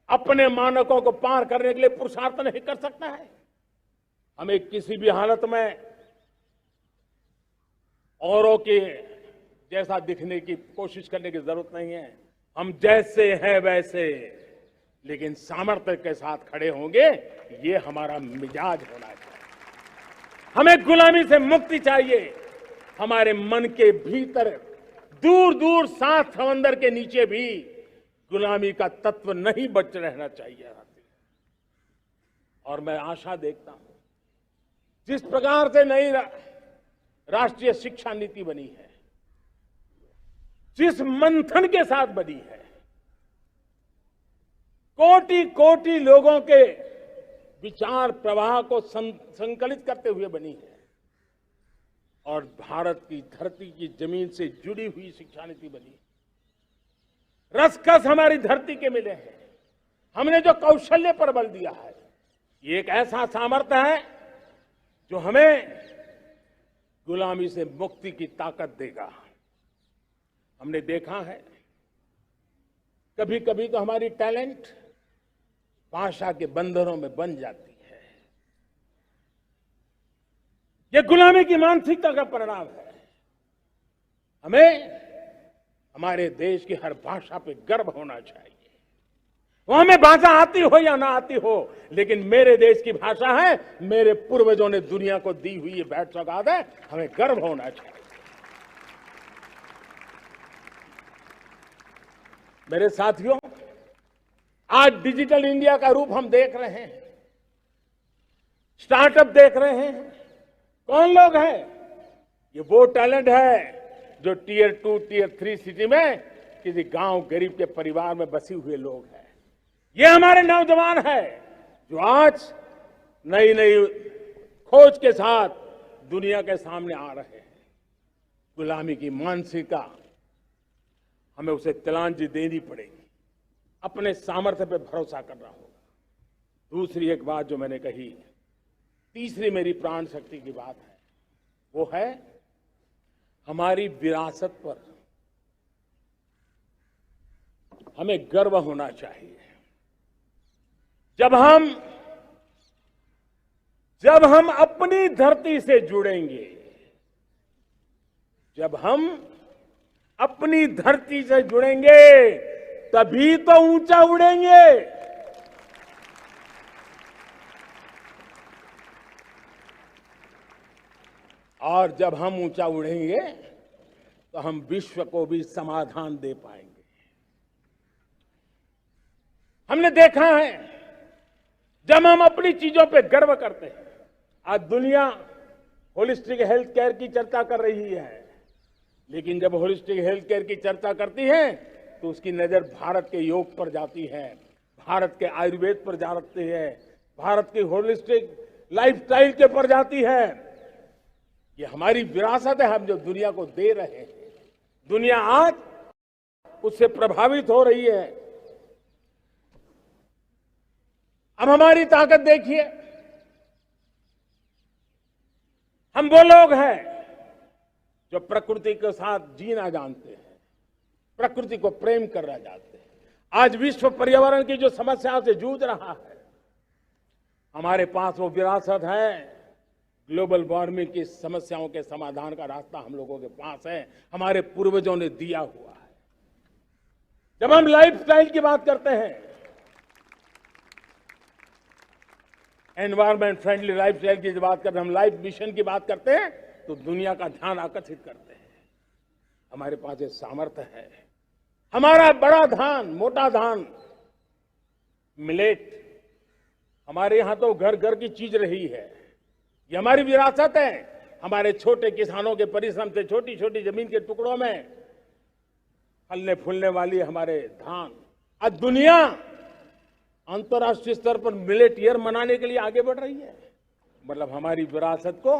अपने मानकों को पार करने के लिए पुरुषार्थ नहीं कर सकता है? हमें किसी भी हालत में औरों के जैसा दिखने की कोशिश करने की जरूरत नहीं है। हम जैसे हैं वैसे, लेकिन सामर्थ्य के साथ खड़े होंगे, ये हमारा मिजाज होना चाहिए। हमें गुलामी से मुक्ति चाहिए। हमारे मन के भीतर दूर दूर 7 समंदर के नीचे भी गुलामी का तत्व नहीं बच रहना चाहिए। और मैं आशा देखता हूं जिस प्रकार से नई राष्ट्रीय शिक्षा नीति बनी है, जिस मंथन के साथ बनी है, कोटि कोटि लोगों के विचार प्रवाह को संकलित करते हुए बनी है और भारत की धरती की जमीन से जुड़ी हुई शिक्षा नीति बनी है। रसखस हमारी धरती के मिले हैं। हमने जो कौशल्य पर बल दिया है, ये एक ऐसा सामर्थ्य है जो हमें गुलामी से मुक्ति की ताकत देगा। हमने देखा है कभी कभी तो हमारी टैलेंट भाषा के बंधनों में बन जाती है। ये गुलामी की मानसिकता का परिणाम है। हमें हमारे देश की हर भाषा पे गर्व होना चाहिए। वो हमें भाषा आती हो या ना आती हो, लेकिन मेरे देश की भाषा है, मेरे पूर्वजों ने दुनिया को दी हुई ये भेंट सौगात है, हमें गर्व होना चाहिए। मेरे साथियों, आज डिजिटल इंडिया का रूप हम देख रहे हैं, स्टार्टअप देख रहे हैं। कौन लोग हैं? ये वो टैलेंट है जो टियर 2, टियर 3 सिटी में किसी गांव गरीब के परिवार में बसे हुए लोग हैं। ये हमारे नौजवान हैं जो आज नई नई खोज के साथ दुनिया के सामने आ रहे हैं। गुलामी की मानसिकता हमें उसे तिलांजलि देनी पड़ेगी, अपने सामर्थ्य पे भरोसा करना होगा। दूसरी एक बात जो मैंने कही, तीसरी मेरी प्राण शक्ति की बात है, वो है हमारी विरासत पर हमें गर्व होना चाहिए। जब हम अपनी धरती से जुड़ेंगे, जब हम अपनी धरती से जुड़ेंगे, तभी तो ऊंचा उड़ेंगे। और जब हम ऊंचा उड़ेंगे तो हम विश्व को भी समाधान दे पाएंगे। हमने देखा है जब हम अपनी चीजों पे गर्व करते हैं। आज दुनिया होलिस्टिक हेल्थ केयर की चर्चा कर रही है, लेकिन जब होलिस्टिक हेल्थ केयर की चर्चा करती है तो उसकी नजर भारत के योग पर जाती है, भारत के आयुर्वेद पर जाती है, भारत की होलिस्टिक लाइफस्टाइल के पर जाती है। ये हमारी विरासत है, हम जो दुनिया को दे रहे हैं। दुनिया आज उससे प्रभावित हो रही है। अब हमारी ताकत देखिए, हम वो लोग हैं जो प्रकृति के साथ जीना जानते हैं, प्रकृति को प्रेम करना जानते हैं। आज विश्व पर्यावरण की जो समस्याओं से जूझ रहा है, हमारे पास वो विरासत है। ग्लोबल वार्मिंग की समस्याओं के समाधान का रास्ता हम लोगों के पास है, हमारे पूर्वजों ने दिया हुआ है। जब हम लाइफस्टाइल की बात करते हैं, एनवायरमेंट फ्रेंडली लाइफस्टाइल की बात करते हैं, हम लाइफ मिशन की बात करते हैं, तो दुनिया का ध्यान आकर्षित करते हैं। हमारे पास ये सामर्थ्य है। हमारा बड़ा धान, मोटा धान, मिलेट, हमारे यहां तो घर घर की चीज रही है। ये हमारी विरासत है। हमारे छोटे किसानों के परिश्रम से छोटी छोटी जमीन के टुकड़ों में फलने फूलने वाली हमारे धान। आज दुनिया अंतर्राष्ट्रीय स्तर पर मिलेट ईयर मनाने के लिए आगे बढ़ रही है। मतलब हमारी विरासत को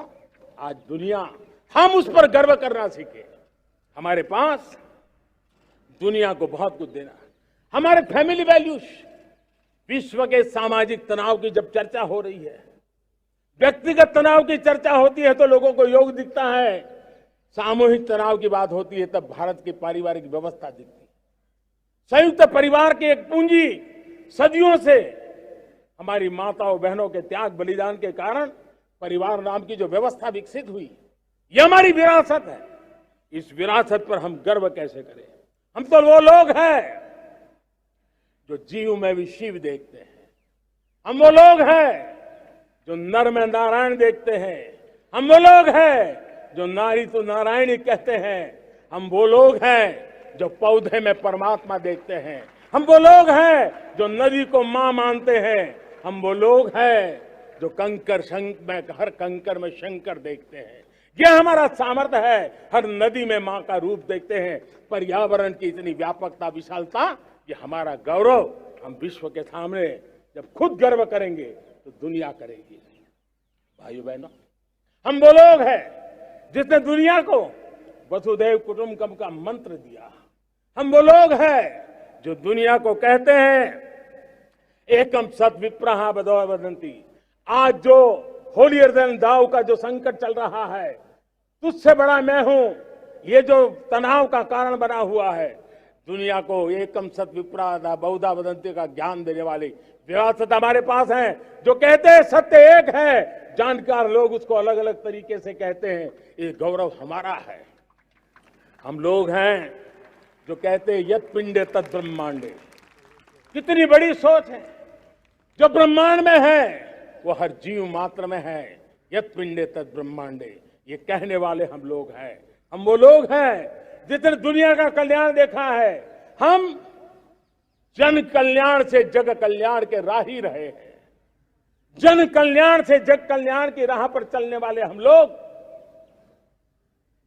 आज दुनिया, हम उस पर गर्व करना सीखे। हमारे पास दुनिया को बहुत कुछ देना है। हमारे फैमिली वैल्यूज, विश्व के सामाजिक तनाव की जब चर्चा हो रही है, व्यक्तिगत तनाव की चर्चा होती है तो लोगों को योग दिखता है, सामूहिक तनाव की बात होती है तब भारत की पारिवारिक व्यवस्था दिखती है। संयुक्त परिवार की एक पूंजी सदियों से हमारी माताओं बहनों के त्याग बलिदान के कारण परिवार नाम की जो व्यवस्था विकसित हुई, ये हमारी विरासत है। इस विरासत पर हम गर्व कैसे करें? हम तो वो लोग हैं जो जीव में भी शिव देखते हैं। हम वो लोग हैं जो नर में नारायण देखते हैं। हम वो लोग हैं जो नारी तो नारायणी कहते हैं। हम वो लोग हैं जो पौधे में परमात्मा देखते हैं। हम वो लोग हैं जो नदी को मां मानते हैं। हम वो लोग हैं जो में हर कंकर में शंकर देखते हैं। यह हमारा सामर्थ्य है। हर नदी में मां का रूप देखते हैं। पर्यावरण की इतनी व्यापकता, विशालता, ये हमारा गौरव। हम विश्व के सामने जब खुद गर्व करेंगे तो दुनिया करेगी। भाइयों बहनों, हम वो लोग हैं जिसने दुनिया को वसुधैव कुटुंबकम का मंत्र दिया। हम वो लोग हैं जो दुनिया को कहते हैं एकम सत विप्रहा बदो वदंती। आज जो होलियर देन दाऊ का जो संकट चल रहा है, तुझसे बड़ा मैं हूं, ये जो तनाव का कारण बना हुआ है, दुनिया को एकम सत विप्रा बहुधा वदंती का ज्ञान देने वाली विरासत हमारे पास है। जो कहते हैं सत्य एक है, जानकार लोग उसको अलग अलग तरीके से कहते हैं। ये गौरव हमारा है। हम लोग हैं जो कहते हैं यत पिंडे तद ब्रह्मांडे। कितनी बड़ी सोच है। जो ब्रह्मांड में है वो हर जीव मात्र में है। यत पिंडे तद ब्रह्मांडे, ये कहने वाले हम लोग हैं। हम वो लोग हैं जिसने दुनिया का कल्याण देखा है। हम जन कल्याण से जग कल्याण के राही रहे हैं। जन कल्याण से जग कल्याण की राह पर चलने वाले हम लोग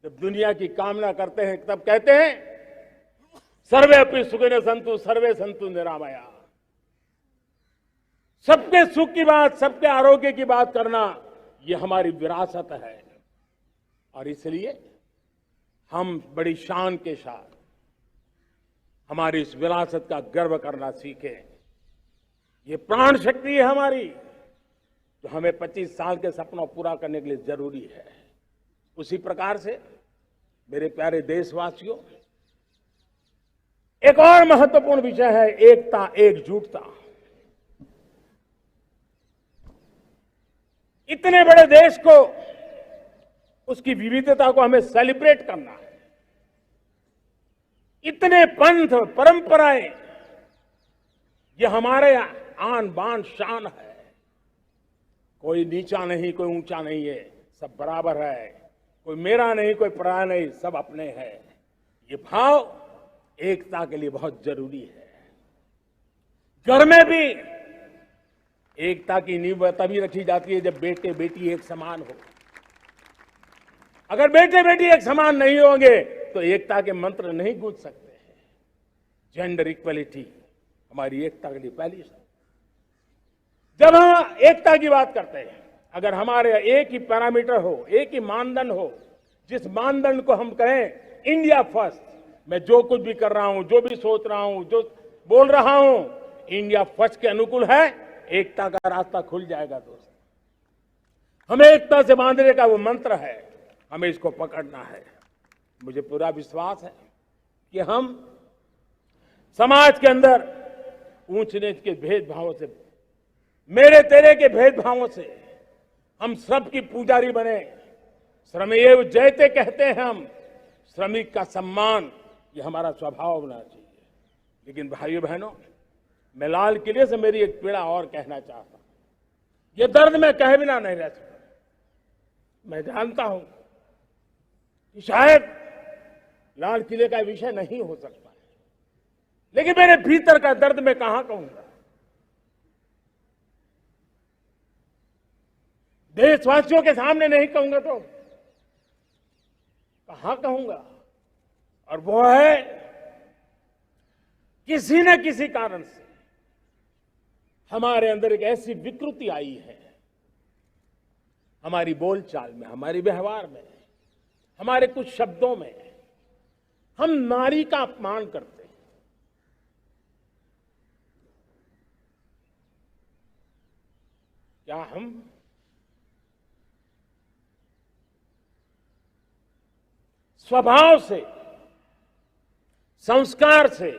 जब दुनिया की कामना करते हैं तब कहते हैं सर्वे अपनी सुखिनः सन्तु सर्वे सन्तु निरामया। सबके सुख की बात, सबके आरोग्य की बात करना, ये हमारी विरासत है। और इसलिए हम बड़ी शान के साथ हमारी इस विरासत का गर्व करना सीखें। ये प्राण शक्ति है हमारी, जो हमें 25 साल के सपनों पूरा करने के लिए जरूरी है। उसी प्रकार से मेरे प्यारे देशवासियों, एक और महत्वपूर्ण विषय है एकता, एकजुटता। इतने बड़े देश को, उसकी विविधता को हमें सेलिब्रेट करना है। इतने पंथ, परंपराएं, ये हमारे आन बान शान है। कोई नीचा नहीं, कोई ऊंचा नहीं है, सब बराबर है। कोई मेरा नहीं, कोई पराया नहीं, सब अपने हैं। ये भाव एकता के लिए बहुत जरूरी है। घर में भी एकता की नींव तभी रखी जाती है जब बेटे बेटी एक समान हो। अगर बेटे बेटी एक समान नहीं होंगे तो एकता के मंत्र नहीं गूंज सकते हैं। जेंडर इक्वलिटी हमारी एकता के लिए पहली शर्त। जब हम एकता की बात करते हैं, अगर हमारे एक ही पैरामीटर हो, एक ही मानदंड हो, जिस मानदंड को हम कहें इंडिया फर्स्ट, मैं जो कुछ भी कर रहा हूं, जो भी सोच रहा हूं, जो बोल रहा हूं, इंडिया फर्स्ट के अनुकूल है, एकता का रास्ता खुल जाएगा। दोस्त, हमें एकता से बांधने का वो मंत्र है, हमें इसको पकड़ना है। मुझे पूरा विश्वास है कि हम समाज के अंदर ऊंच नीच के भेदभावों से, मेरे तेरे के भेदभावों से हम सबकी पुजारी बने। श्रमेव जयते कहते हैं हम, श्रमिक का सम्मान, ये हमारा स्वभाव होना चाहिए। लेकिन भाइयों बहनों, मैं लाल किले से मेरी एक पीड़ा और कहना चाहता हूं। ये दर्द मैं कह बिना नहीं रह सकता। मैं जानता हूं कि शायद लाल किले का विषय नहीं हो सकता, लेकिन मेरे भीतर का दर्द मैं कहां कहूंगा। देशवासियों के सामने नहीं कहूंगा तो कहां कहूंगा। और वो है किसी न किसी कारण से हमारे अंदर एक ऐसी विकृति आई है, हमारी बोलचाल में, हमारे व्यवहार में, हमारे कुछ शब्दों में, हम नारी का अपमान करते हैं। क्या हम स्वभाव से, संस्कार से,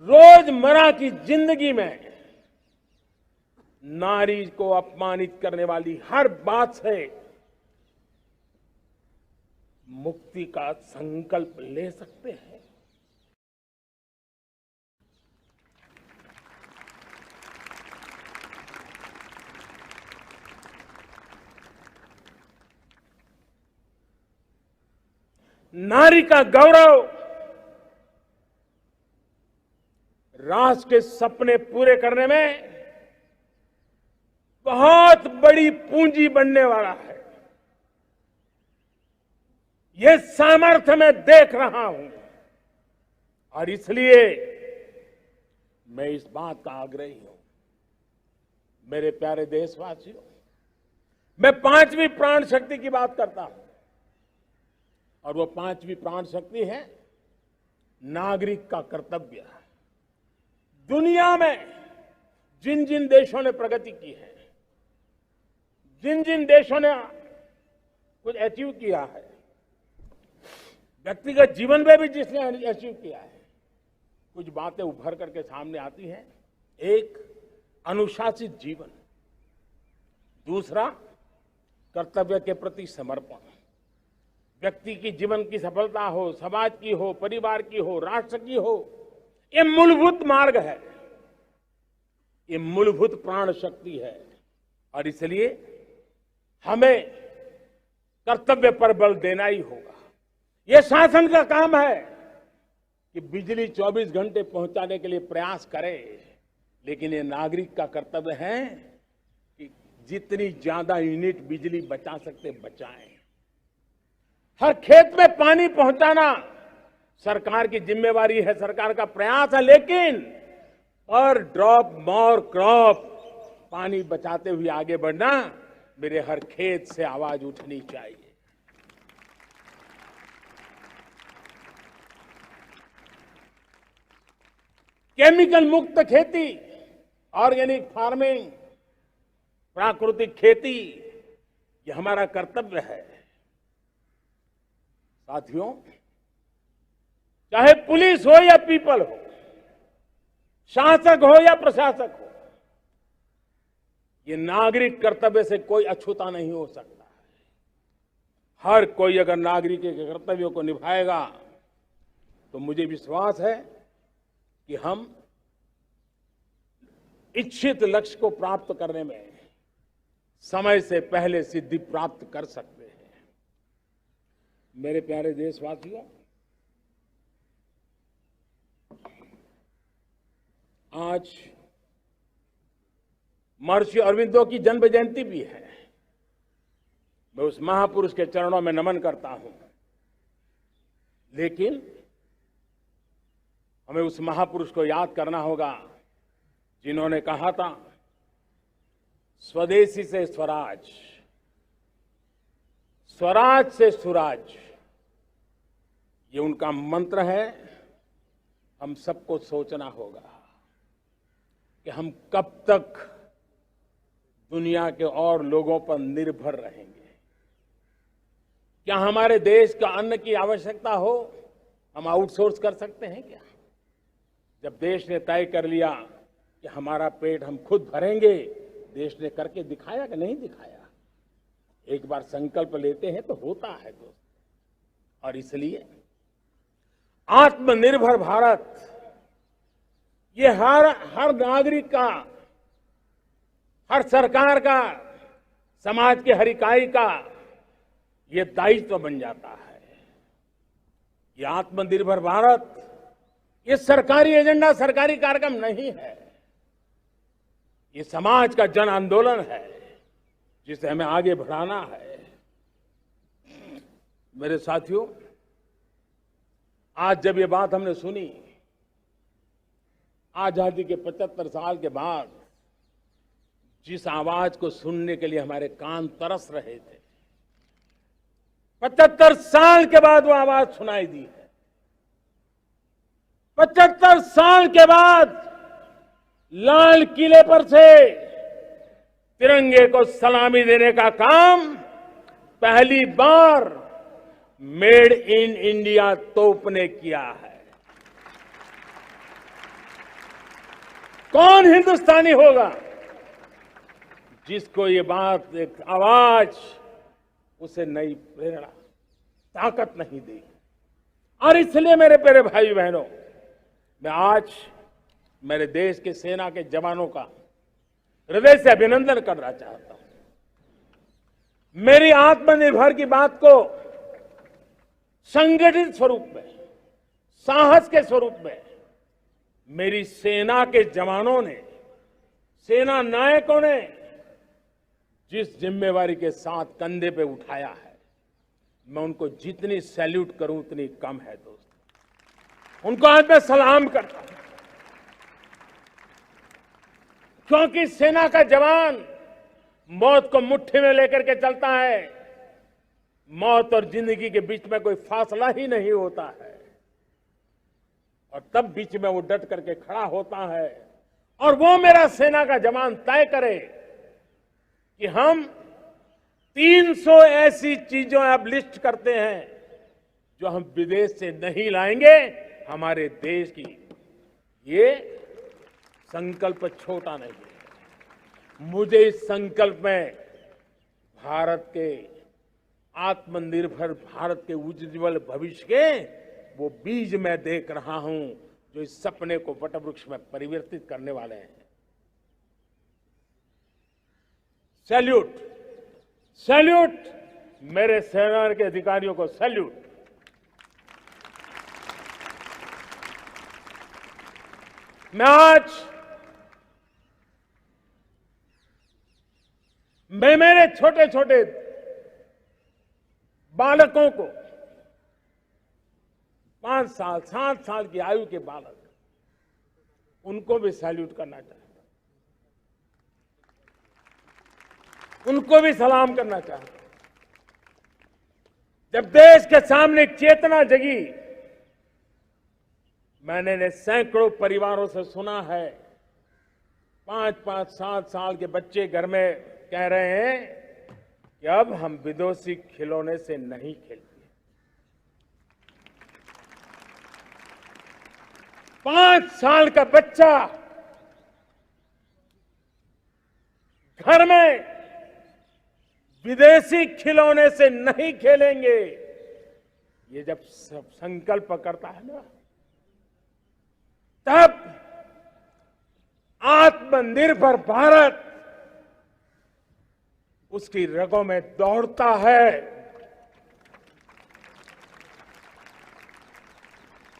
रोजमर्रा की जिंदगी में नारी को अपमानित करने वाली हर बात से मुक्ति का संकल्प ले सकते हैं? नारी का गौरव राष्ट्र के सपने पूरे करने में बहुत बड़ी पूंजी बनने वाला है। ये सामर्थ्य मैं देख रहा हूं और इसलिए मैं इस बात का आग्रही हूं, मेरे प्यारे देशवासियों, मैं पांचवी प्राण शक्ति की बात करता हूं और वो पांचवी प्राण शक्ति है नागरिक का कर्तव्य। दुनिया में जिन जिन देशों ने प्रगति की है, जिन जिन देशों ने कुछ अचीव किया है, व्यक्तिगत जीवन में भी जिसने अचीव किया है, कुछ बातें उभर करके सामने आती हैं। एक, अनुशासित जीवन। दूसरा, कर्तव्य के प्रति समर्पण। व्यक्ति की जीवन की सफलता हो, समाज की हो, परिवार की हो, राष्ट्र की हो, ये मूलभूत मार्ग है, ये मूलभूत प्राण शक्ति है और इसलिए हमें कर्तव्य पर बल देना ही होगा। ये शासन का काम है कि बिजली 24 घंटे पहुंचाने के लिए प्रयास करे, लेकिन ये नागरिक का कर्तव्य है कि जितनी ज्यादा यूनिट बिजली बचा सकते बचाएं। हर खेत में पानी पहुंचाना सरकार की जिम्मेवारी है, सरकार का प्रयास है, लेकिन पर ड्रॉप मोर क्रॉप, पानी बचाते हुए आगे बढ़ना, मेरे हर खेत से आवाज उठनी चाहिए। केमिकल मुक्त खेती, ऑर्गेनिक फार्मिंग, प्राकृतिक खेती, ये हमारा कर्तव्य है। साथियों, चाहे पुलिस हो या पीपल हो, शासक हो या प्रशासक हो, ये नागरिक कर्तव्य से कोई अछूता नहीं हो सकता है। हर कोई अगर नागरिक के कर्तव्यों को निभाएगा तो मुझे विश्वास है कि हम इच्छित लक्ष्य को प्राप्त करने में समय से पहले सिद्धि प्राप्त कर सकते हैं। मेरे प्यारे देशवासियों, आज महर्षि अरविंदो की जन्म जयंती भी है। मैं उस महापुरुष के चरणों में नमन करता हूं, लेकिन हमें उस महापुरुष को याद करना होगा जिन्होंने कहा था, स्वदेशी से स्वराज, स्वराज से सुराज। ये उनका मंत्र है। हम सबको सोचना होगा कि हम कब तक दुनिया के और लोगों पर निर्भर रहेंगे। क्या हमारे देश का अन्न की आवश्यकता हो, हम आउटसोर्स कर सकते हैं क्या? जब देश ने तय कर लिया कि हमारा पेट हम खुद भरेंगे, देश ने करके दिखाया कि नहीं दिखाया? एक बार संकल्प लेते हैं तो होता है दोस्त। और इसलिए आत्मनिर्भर भारत, ये हर नागरिक का, हर सरकार का, समाज के हर इकाई का ये दायित्व बन जाता है। ये आत्मनिर्भर भारत, ये सरकारी एजेंडा, सरकारी कार्यक्रम नहीं है। ये समाज का जन आंदोलन है जिसे हमें आगे बढ़ाना है। मेरे साथियों, आज जब ये बात हमने सुनी, आजादी के 75 साल के बाद जिस आवाज को सुनने के लिए हमारे कान तरस रहे थे, 75 साल के बाद वो आवाज सुनाई दी है। 75 साल के बाद लाल किले पर से तिरंगे को सलामी देने का काम पहली बार मेड इन इंडिया तोप ने किया है। कौन हिंदुस्तानी होगा जिसको ये बात, एक आवाज उसे नई प्रेरणा, ताकत नहीं देगी? और इसलिए मेरे प्यारे भाई बहनों, मैं आज मेरे देश के सेना के जवानों का हृदय से अभिनंदन करना चाहता हूं। मेरी आत्मनिर्भर की बात को संगठित स्वरूप में, साहस के स्वरूप में मेरी सेना के जवानों ने, सेना नायकों ने जिस जिम्मेवारी के साथ कंधे पे उठाया है, मैं उनको जितनी सैल्यूट करूं उतनी कम है दोस्त। उनको आज मैं सलाम करता हूं, क्योंकि सेना का जवान मौत को मुट्ठी में लेकर के चलता है। मौत और जिंदगी के बीच में कोई फासला ही नहीं होता है, और तब बीच में वो डट करके खड़ा होता है। और वो मेरा सेना का जवान तय करे कि हम 300 ऐसी चीजों अब लिस्ट करते हैं जो हम विदेश से नहीं लाएंगे हमारे देश की। ये संकल्प छोटा नहीं है। मुझे इस संकल्प में भारत के आत्मनिर्भर भारत के उज्जवल भविष्य के वो बीज मैं देख रहा हूं, जो इस सपने को वटवृक्ष में परिवर्तित करने वाले हैं। सैल्यूट, सैल्यूट मेरे सेना के अधिकारियों को, सैल्यूट। मैं मेरे छोटे छोटे बालकों को, 5 साल 7 साल की आयु के बालक, उनको भी सैल्यूट करना चाहता हूं, उनको भी सलाम करना चाहता हूं। जब देश के सामने चेतना जगी, मैंने सैकड़ों परिवारों से सुना है, 5-5, 7 साल के बच्चे घर में कह रहे हैं कि अब हम विदेशी खिलौने से नहीं खेलते। 5 साल का बच्चा घर में विदेशी खिलौने से नहीं खेलेंगे, ये जब सब संकल्प करता है ना, तब आत्मनिर्भर भारत उसकी रगों में दौड़ता है।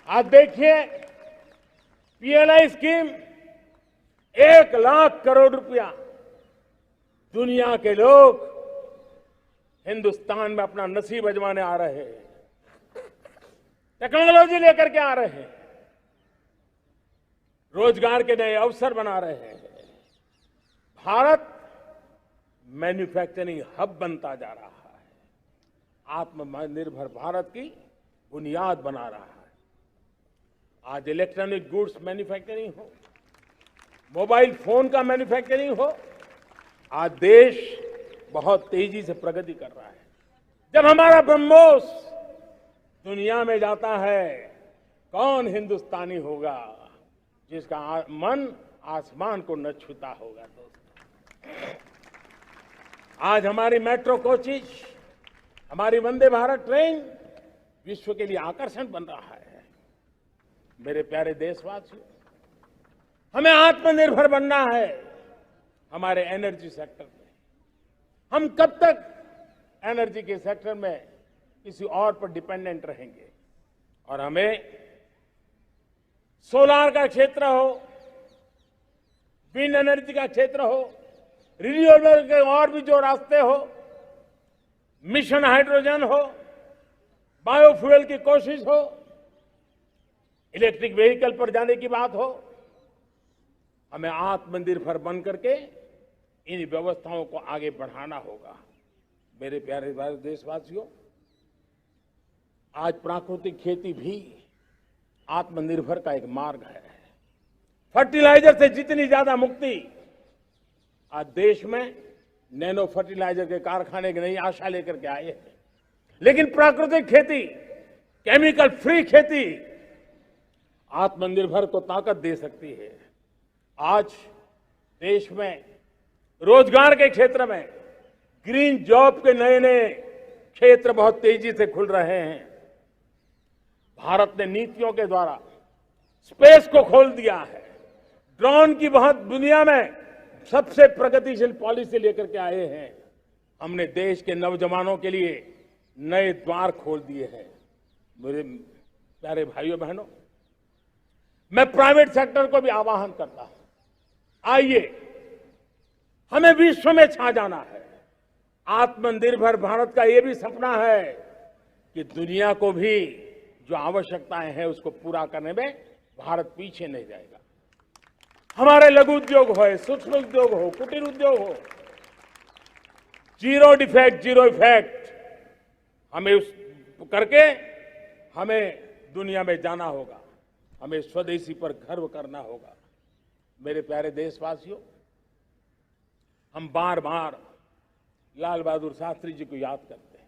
आप देखिए, पीएलआई स्कीम 1 लाख करोड़ रुपया दुनिया के लोग हिंदुस्तान में अपना नसीब आजमाने आ रहे हैं, टेक्नोलॉजी लेकर के आ रहे हैं, रोजगार के नए अवसर बना रहे हैं। भारत मैन्युफैक्चरिंग हब बनता जा रहा है, आत्मनिर्भर भारत की बुनियाद बना रहा है। आज इलेक्ट्रॉनिक गुड्स मैन्युफैक्चरिंग हो, मोबाइल फोन का मैन्युफैक्चरिंग हो, आज देश बहुत तेजी से प्रगति कर रहा है। जब हमारा ब्रह्मोस दुनिया में जाता है, कौन हिंदुस्तानी होगा जिसका मन आसमान को न छूता होगा। दोस्तों, आज हमारी मेट्रो कोचेज, हमारी वंदे भारत ट्रेन विश्व के लिए आकर्षण बन रहा है। मेरे प्यारे देशवासियों, हमें आत्मनिर्भर बनना है हमारे एनर्जी सेक्टर में। हम कब तक एनर्जी के सेक्टर में किसी और पर डिपेंडेंट रहेंगे? और हमें सोलार का क्षेत्र हो, विंड एनर्जी का क्षेत्र हो, रिन्यूएबल के और भी जो रास्ते हो, मिशन हाइड्रोजन हो, बायोफ्यूल की कोशिश हो, इलेक्ट्रिक व्हीकल पर जाने की बात हो, हमें आत्मनिर्भर बन करके इन व्यवस्थाओं को आगे बढ़ाना होगा। मेरे प्यारे देशवासियों, आज प्राकृतिक खेती भी आत्मनिर्भर का एक मार्ग है। फर्टिलाइजर से जितनी ज्यादा मुक्ति, आज देश में नैनो फर्टिलाइजर के कारखाने की नई आशा लेकर के आए हैं। लेकिन प्राकृतिक खेती, केमिकल फ्री खेती आत्मनिर्भर को ताकत दे सकती है। आज देश में रोजगार के क्षेत्र में ग्रीन जॉब के नए नए क्षेत्र बहुत तेजी से खुल रहे हैं। भारत ने नीतियों के द्वारा स्पेस को खोल दिया है। ड्रोन की बहुत दुनिया में सबसे प्रगतिशील पॉलिसी लेकर के आए हैं। हमने देश के नौजवानों के लिए नए द्वार खोल दिए हैं। मेरे प्यारे भाइयों बहनों, मैं प्राइवेट सेक्टर को भी आह्वान करता हूं, आइए, हमें विश्व में छा जाना है। आत्मनिर्भर भारत का ये भी सपना है कि दुनिया को भी जो आवश्यकताएं हैं उसको पूरा करने में भारत पीछे नहीं जाएगा। हमारे लघु उद्योग हो, सूक्ष्म उद्योग हो, कुटीर उद्योग हो, जीरो डिफेक्ट, जीरो इफेक्ट हमें उस करके हमें दुनिया में जाना होगा। हमें स्वदेशी पर गर्व करना होगा। मेरे प्यारे देशवासियों, हम बार बार लाल बहादुर शास्त्री जी को याद करते हैं।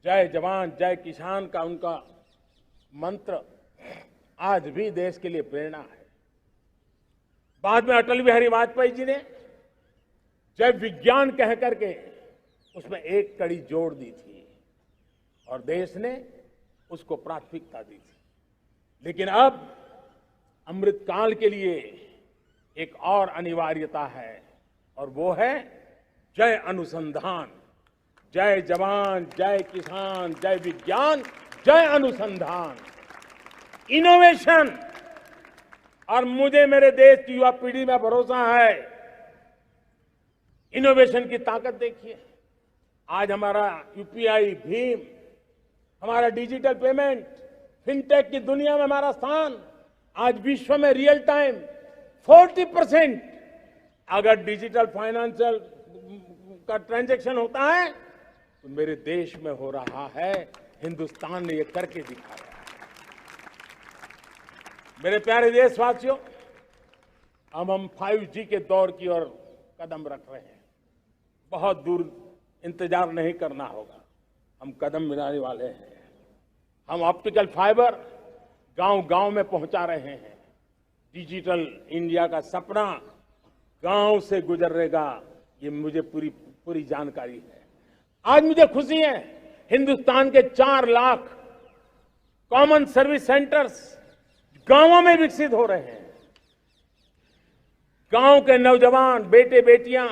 जय जवान जय किसान का उनका मंत्र आज भी देश के लिए प्रेरणा है। बाद में अटल बिहारी वाजपेयी जी ने जय विज्ञान कह करके उसमें एक कड़ी जोड़ दी थी और देश ने उसको प्राथमिकता दी थी। लेकिन अब अमृतकाल के लिए एक और अनिवार्यता है और वो है जय अनुसंधान। जय जवान जय किसान जय विज्ञान जय अनुसंधान, इनोवेशन। और मुझे मेरे देश की युवा पीढ़ी में भरोसा है। इनोवेशन की ताकत देखिए। आज हमारा यूपीआई, भीम, हमारा डिजिटल पेमेंट, फिनटेक की दुनिया में हमारा स्थान। आज विश्व में रियल टाइम 40% अगर डिजिटल फाइनेंशियल का ट्रांजैक्शन होता है तो मेरे देश में हो रहा है। हिंदुस्तान ने ये करके दिखाया। मेरे प्यारे देशवासियों, अब हम 5G के दौर की ओर कदम रख रहे हैं। बहुत दूर इंतजार नहीं करना होगा, हम कदम मिलाने वाले हैं। हम ऑप्टिकल फाइबर गांव-गांव में पहुंचा रहे हैं। डिजिटल इंडिया का सपना गांव से गुजरेगा, ये मुझे पूरी जानकारी है। आज मुझे खुशी है, हिंदुस्तान के 4 लाख कॉमन सर्विस सेंटर्स गांवों में विकसित हो रहे हैं। गांव के नौजवान बेटे बेटियां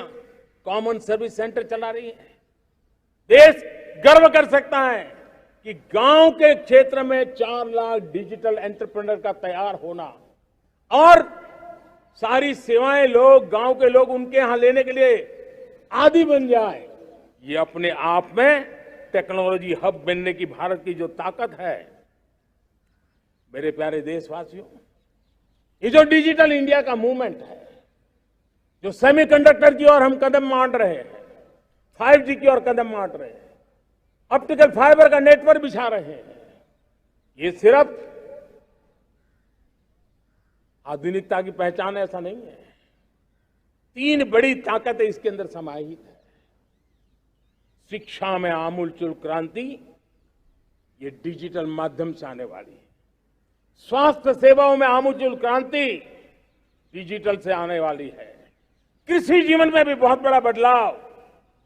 कॉमन सर्विस सेंटर चला रही हैं। देश गर्व कर सकता है कि गांव के क्षेत्र में 4 लाख डिजिटल एंटरप्रेन्योर का तैयार होना और सारी सेवाएं लोग, गांव के लोग उनके यहां लेने के लिए आदी बन जाए, ये अपने आप में टेक्नोलॉजी हब बनने की भारत की जो ताकत है। मेरे प्यारे देशवासियों, ये जो डिजिटल इंडिया का मूवमेंट है, जो सेमीकंडक्टर की ओर हम कदम मांड रहे हैं, 5G की ओर कदम मांड रहे हैं, ऑप्टिकल फाइबर का नेटवर्क बिछा रहे हैं, ये सिर्फ आधुनिकता की पहचान ऐसा नहीं है। 3 बड़ी ताकतें इसके अंदर समाहित है। शिक्षा में आमूलचूल क्रांति, ये डिजिटल माध्यम से आने वाली है। स्वास्थ्य सेवाओं में आमूलचूल क्रांति डिजिटल से आने वाली है। कृषि जीवन में भी बहुत बड़ा बदलाव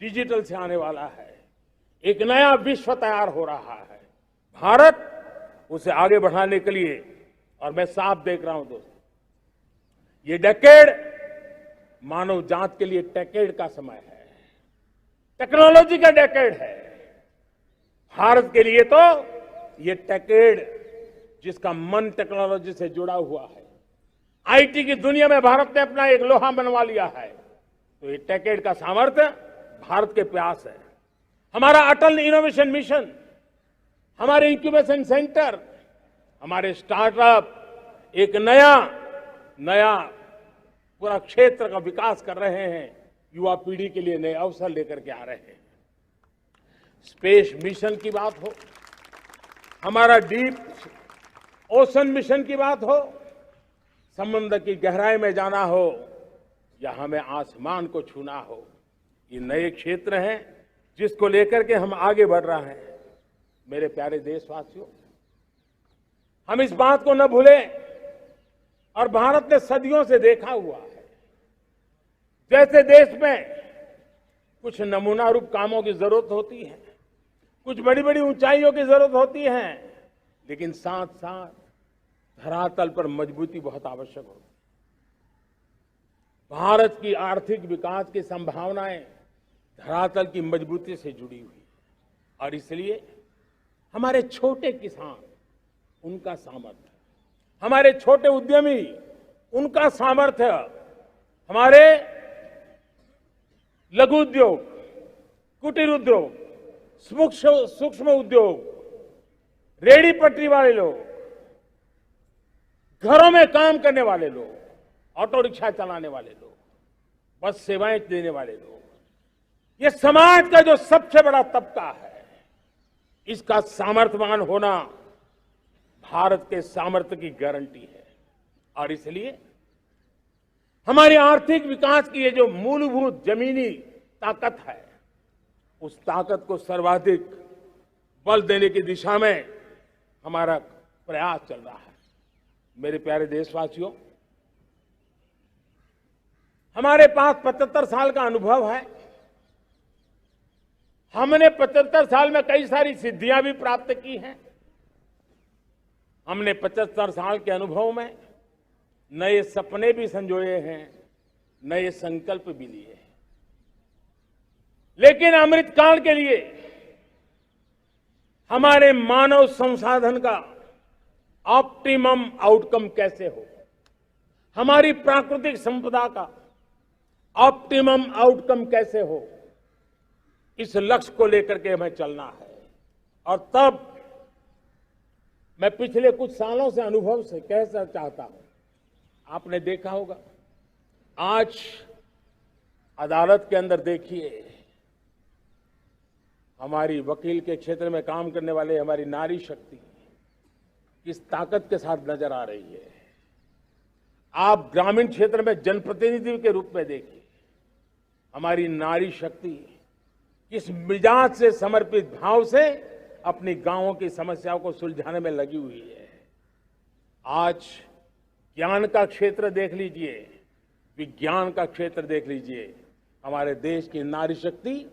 डिजिटल से आने वाला है। एक नया विश्व तैयार हो रहा है। भारत उसे आगे बढ़ाने के लिए, और मैं साफ देख रहा हूं दोस्तों, ये डेकेड मानव जात के लिए टेकेड का समय है, टेक्नोलॉजी का डेकेड है। भारत के लिए तो ये टेकेड जिसका मन टेक्नोलॉजी से जुड़ा हुआ है, आईटी की दुनिया में भारत ने अपना एक लोहा बनवा लिया है, तो ये टेकेड का सामर्थ्य भारत के प्यास है। हमारा अटल इनोवेशन मिशन, हमारे इंक्यूबेशन सेंटर, हमारे स्टार्टअप एक नया पूरा क्षेत्र का विकास कर रहे हैं। युवा पीढ़ी के लिए नए अवसर लेकर के आ रहे हैं। स्पेस मिशन की बात हो, हमारा डीप ओशन मिशन की बात हो, समुद्र की गहराई में जाना हो या हमें आसमान को छूना हो, ये नए क्षेत्र हैं जिसको लेकर के हम आगे बढ़ रहे हैं। मेरे प्यारे देशवासियों, हम इस बात को न भूलें, और भारत ने सदियों से देखा हुआ है, जैसे देश में कुछ नमूना रूप कामों की जरूरत होती है, कुछ बड़ी बड़ी ऊंचाइयों की जरूरत होती है, लेकिन साथ साथ धरातल पर मजबूती बहुत आवश्यक होती है। भारत की आर्थिक विकास की संभावनाएं धरातल की मजबूती से जुड़ी हुई है, और इसलिए हमारे छोटे किसान, उनका सामर्थ्य, हमारे छोटे उद्यमी, उनका सामर्थ्य, हमारे लघु उद्योग, कुटीर उद्योग, सूक्ष्म उद्योग, रेहड़ी पटरी वाले लोग, घरों में काम करने वाले लोग, ऑटो रिक्शा चलाने वाले लोग, बस सेवाएं देने वाले लोग, ये समाज का जो सबसे बड़ा तबका है, इसका सामर्थ्यवान होना भारत के सामर्थ्य की गारंटी है। और इसलिए हमारे आर्थिक विकास की ये जो मूलभूत जमीनी ताकत है, उस ताकत को सर्वाधिक बल देने की दिशा में हमारा प्रयास चल रहा है। मेरे प्यारे देशवासियों, हमारे पास 75 साल का अनुभव है। हमने 75 साल में कई सारी सिद्धियां भी प्राप्त की हैं। हमने 75 साल के अनुभव में नए सपने भी संजोए हैं, नए संकल्प भी लिए हैं। लेकिन अमृतकाल के लिए हमारे मानव संसाधन का ऑप्टिमम आउटकम कैसे हो, हमारी प्राकृतिक संपदा का ऑप्टिमम आउटकम कैसे हो, इस लक्ष्य को लेकर के हमें चलना है। और तब मैं पिछले कुछ सालों से अनुभव से कहना चाहता हूं, आपने देखा होगा आज अदालत के अंदर देखिए, हमारी वकील के क्षेत्र में काम करने वाले हमारी नारी शक्ति किस ताकत के साथ नजर आ रही है। आप ग्रामीण क्षेत्र में जनप्रतिनिधि के रूप में देखिए, हमारी नारी शक्ति किस मिजाज से, समर्पित भाव से अपनी गांवों की समस्याओं को सुलझाने में लगी हुई है। आज ज्ञान का क्षेत्र देख लीजिए, विज्ञान का क्षेत्र देख लीजिए, हमारे देश की नारी शक्ति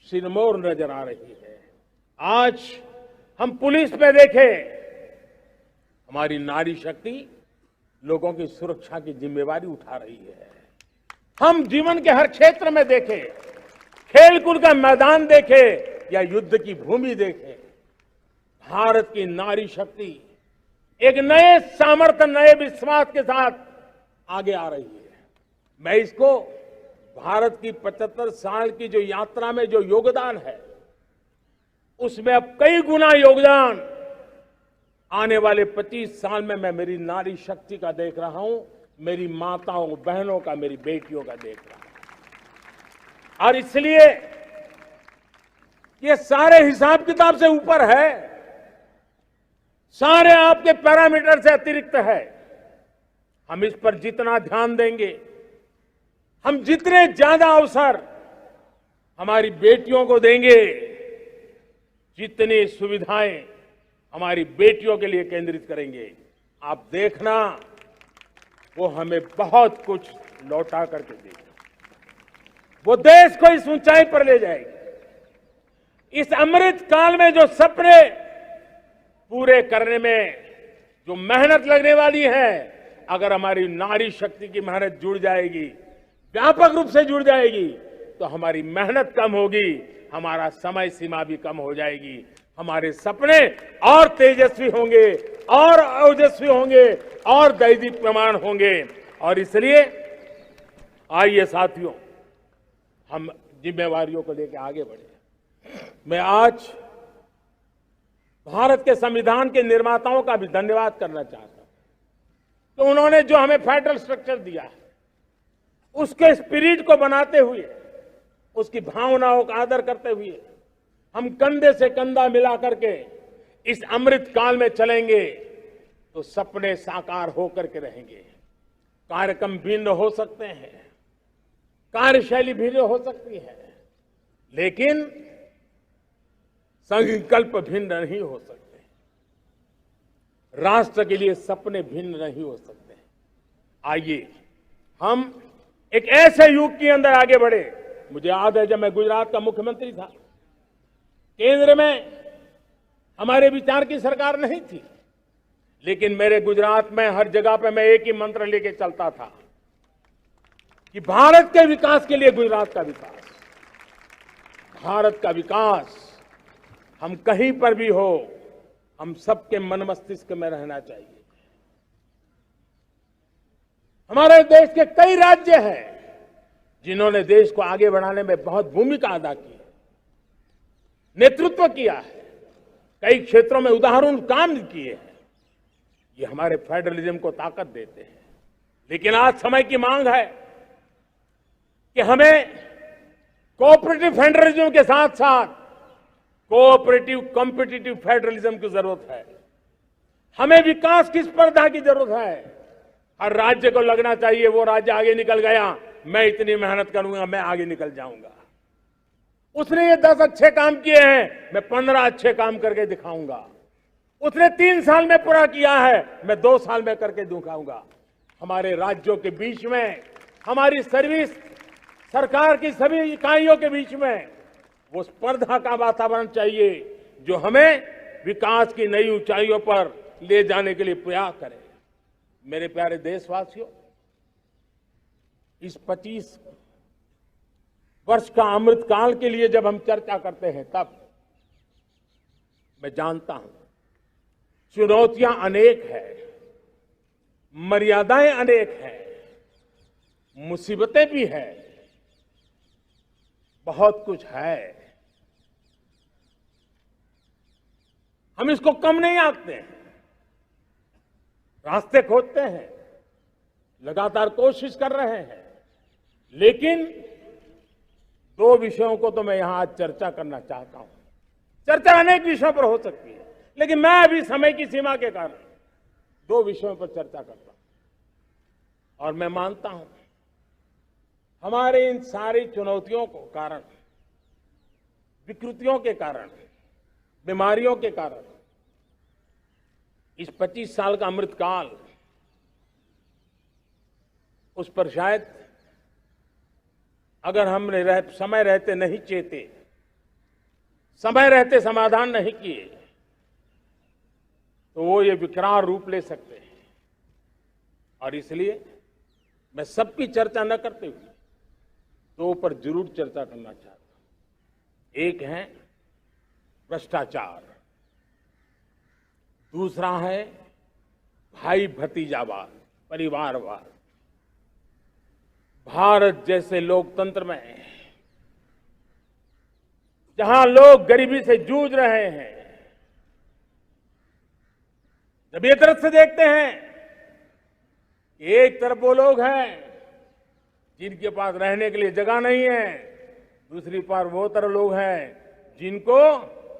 सिरमौर नजर आ रही है। आज हम पुलिस में देखें, हमारी नारी शक्ति लोगों की सुरक्षा की जिम्मेवारी उठा रही है। हम जीवन के हर क्षेत्र में देखें, खेलकूद का मैदान देखें या युद्ध की भूमि देखें, भारत की नारी शक्ति एक नए सामर्थ्य, नए विश्वास के साथ आगे आ रही है। मैं इसको भारत की 75 साल की जो यात्रा में जो योगदान है, उसमें अब कई गुना योगदान आने वाले 25 साल में मैं मेरी नारी शक्ति का देख रहा हूं, मेरी माताओं बहनों का, मेरी बेटियों का देख रहा हूं। और इसलिए ये सारे हिसाब किताब से ऊपर है, सारे आपके पैरामीटर से अतिरिक्त है। हम इस पर जितना ध्यान देंगे, हम जितने ज्यादा अवसर हमारी बेटियों को देंगे, जितनी सुविधाएं हमारी बेटियों के लिए केंद्रित करेंगे, आप देखना वो हमें बहुत कुछ लौटा करके देगी, वो देश को इस ऊंचाई पर ले जाएगी। इस अमृत काल में जो सपने पूरे करने में जो मेहनत लगने वाली है, अगर हमारी नारी शक्ति की मेहनत जुड़ जाएगी, व्यापक रूप से जुड़ जाएगी, तो हमारी मेहनत कम होगी, हमारा समय सीमा भी कम हो जाएगी, हमारे सपने और तेजस्वी होंगे, और ओजस्वी होंगे, और दैदीप्यमान होंगे। और इसलिए आइए साथियों, हम जिम्मेवारियों को लेकर आगे बढ़े। मैं आज भारत के संविधान के निर्माताओं का भी धन्यवाद करना चाहता हूं, तो उन्होंने जो हमें फेडरल स्ट्रक्चर दिया है, उसके स्पिरिट को बनाते हुए, उसकी भावनाओं का आदर करते हुए हम कंधे से कंधा मिला करके इस अमृत काल में चलेंगे, तो सपने साकार होकर के रहेंगे। कार्यक्रम भिन्न हो सकते हैं, कार्यशैली भिन्न हो सकती है, लेकिन संकल्प भिन्न नहीं हो सकते, राष्ट्र के लिए सपने भिन्न नहीं हो सकते। आइए हम एक ऐसे युग के अंदर आगे बढ़े। मुझे याद है, जब मैं गुजरात का मुख्यमंत्री था, केंद्र में हमारे विचार की सरकार नहीं थी, लेकिन मेरे गुजरात में हर जगह पे मैं एक ही मंत्र लेके चलता था कि भारत के विकास के लिए गुजरात का विकास, भारत का विकास हम कहीं पर भी हो, हम सबके मन मस्तिष्क में रहना चाहिए। हमारे देश के कई राज्य हैं जिन्होंने देश को आगे बढ़ाने में बहुत भूमिका अदा की है। नेतृत्व किया है, कई क्षेत्रों में उदाहरण काम किए हैं। ये हमारे फेडरलिज्म को ताकत देते हैं। लेकिन आज समय की मांग है कि हमें कोऑपरेटिव फेडरलिज्म के साथ साथ कोऑपरेटिव कॉम्पिटिटिव फेडरलिज्म की जरूरत है। हमें विकास की स्पर्धा की जरूरत है। हर राज्य को लगना चाहिए वो राज्य आगे निकल गया, मैं इतनी मेहनत करूंगा, मैं आगे निकल जाऊंगा। उसने ये 10 अच्छे काम किए हैं, मैं 15 अच्छे काम करके दिखाऊंगा। उसने 3 साल में पूरा किया है, मैं 2 साल में करके दिखाऊंगा। हमारे राज्यों के बीच में, हमारी सर्विस सरकार की सभी इकाइयों के बीच में वो स्पर्धा का वातावरण चाहिए जो हमें विकास की नई ऊंचाइयों पर ले जाने के लिए प्रयास करे। मेरे प्यारे देशवासियों, इस 25 वर्ष का अमृतकाल के लिए जब हम चर्चा करते हैं, तब मैं जानता हूं चुनौतियां अनेक हैं, मर्यादाएं अनेक हैं, मुसीबतें भी हैं, बहुत कुछ है। हम इसको कम नहीं आंकते हैं, रास्ते खोजते हैं, लगातार कोशिश कर रहे हैं। लेकिन 2 विषयों को तो मैं यहां आज चर्चा करना चाहता हूं। चर्चा अनेक विषयों पर हो सकती है, लेकिन मैं अभी समय की सीमा के कारण 2 विषयों पर चर्चा करता हूं। और मैं मानता हूं हमारे इन सारी चुनौतियों को कारण, विकृतियों के कारण, बीमारियों के कारण इस 25 साल का अमृतकाल, उस पर शायद अगर हमने समय रहते नहीं चेते, समय रहते समाधान नहीं किए, तो वो ये विकराल रूप ले सकते हैं। और इसलिए मैं सबकी चर्चा न करते हुए 2 पर जरूर चर्चा करना चाहता हूं। एक है भ्रष्टाचार, दूसरा है भाई भतीजावाद, परिवारवाद। भारत जैसे लोकतंत्र में जहां लोग गरीबी से जूझ रहे हैं, जब ये तरफ से देखते हैं कि एक तरफ वो लोग हैं जिनके पास रहने के लिए जगह नहीं है, दूसरी तरफ वो तरह लोग हैं जिनको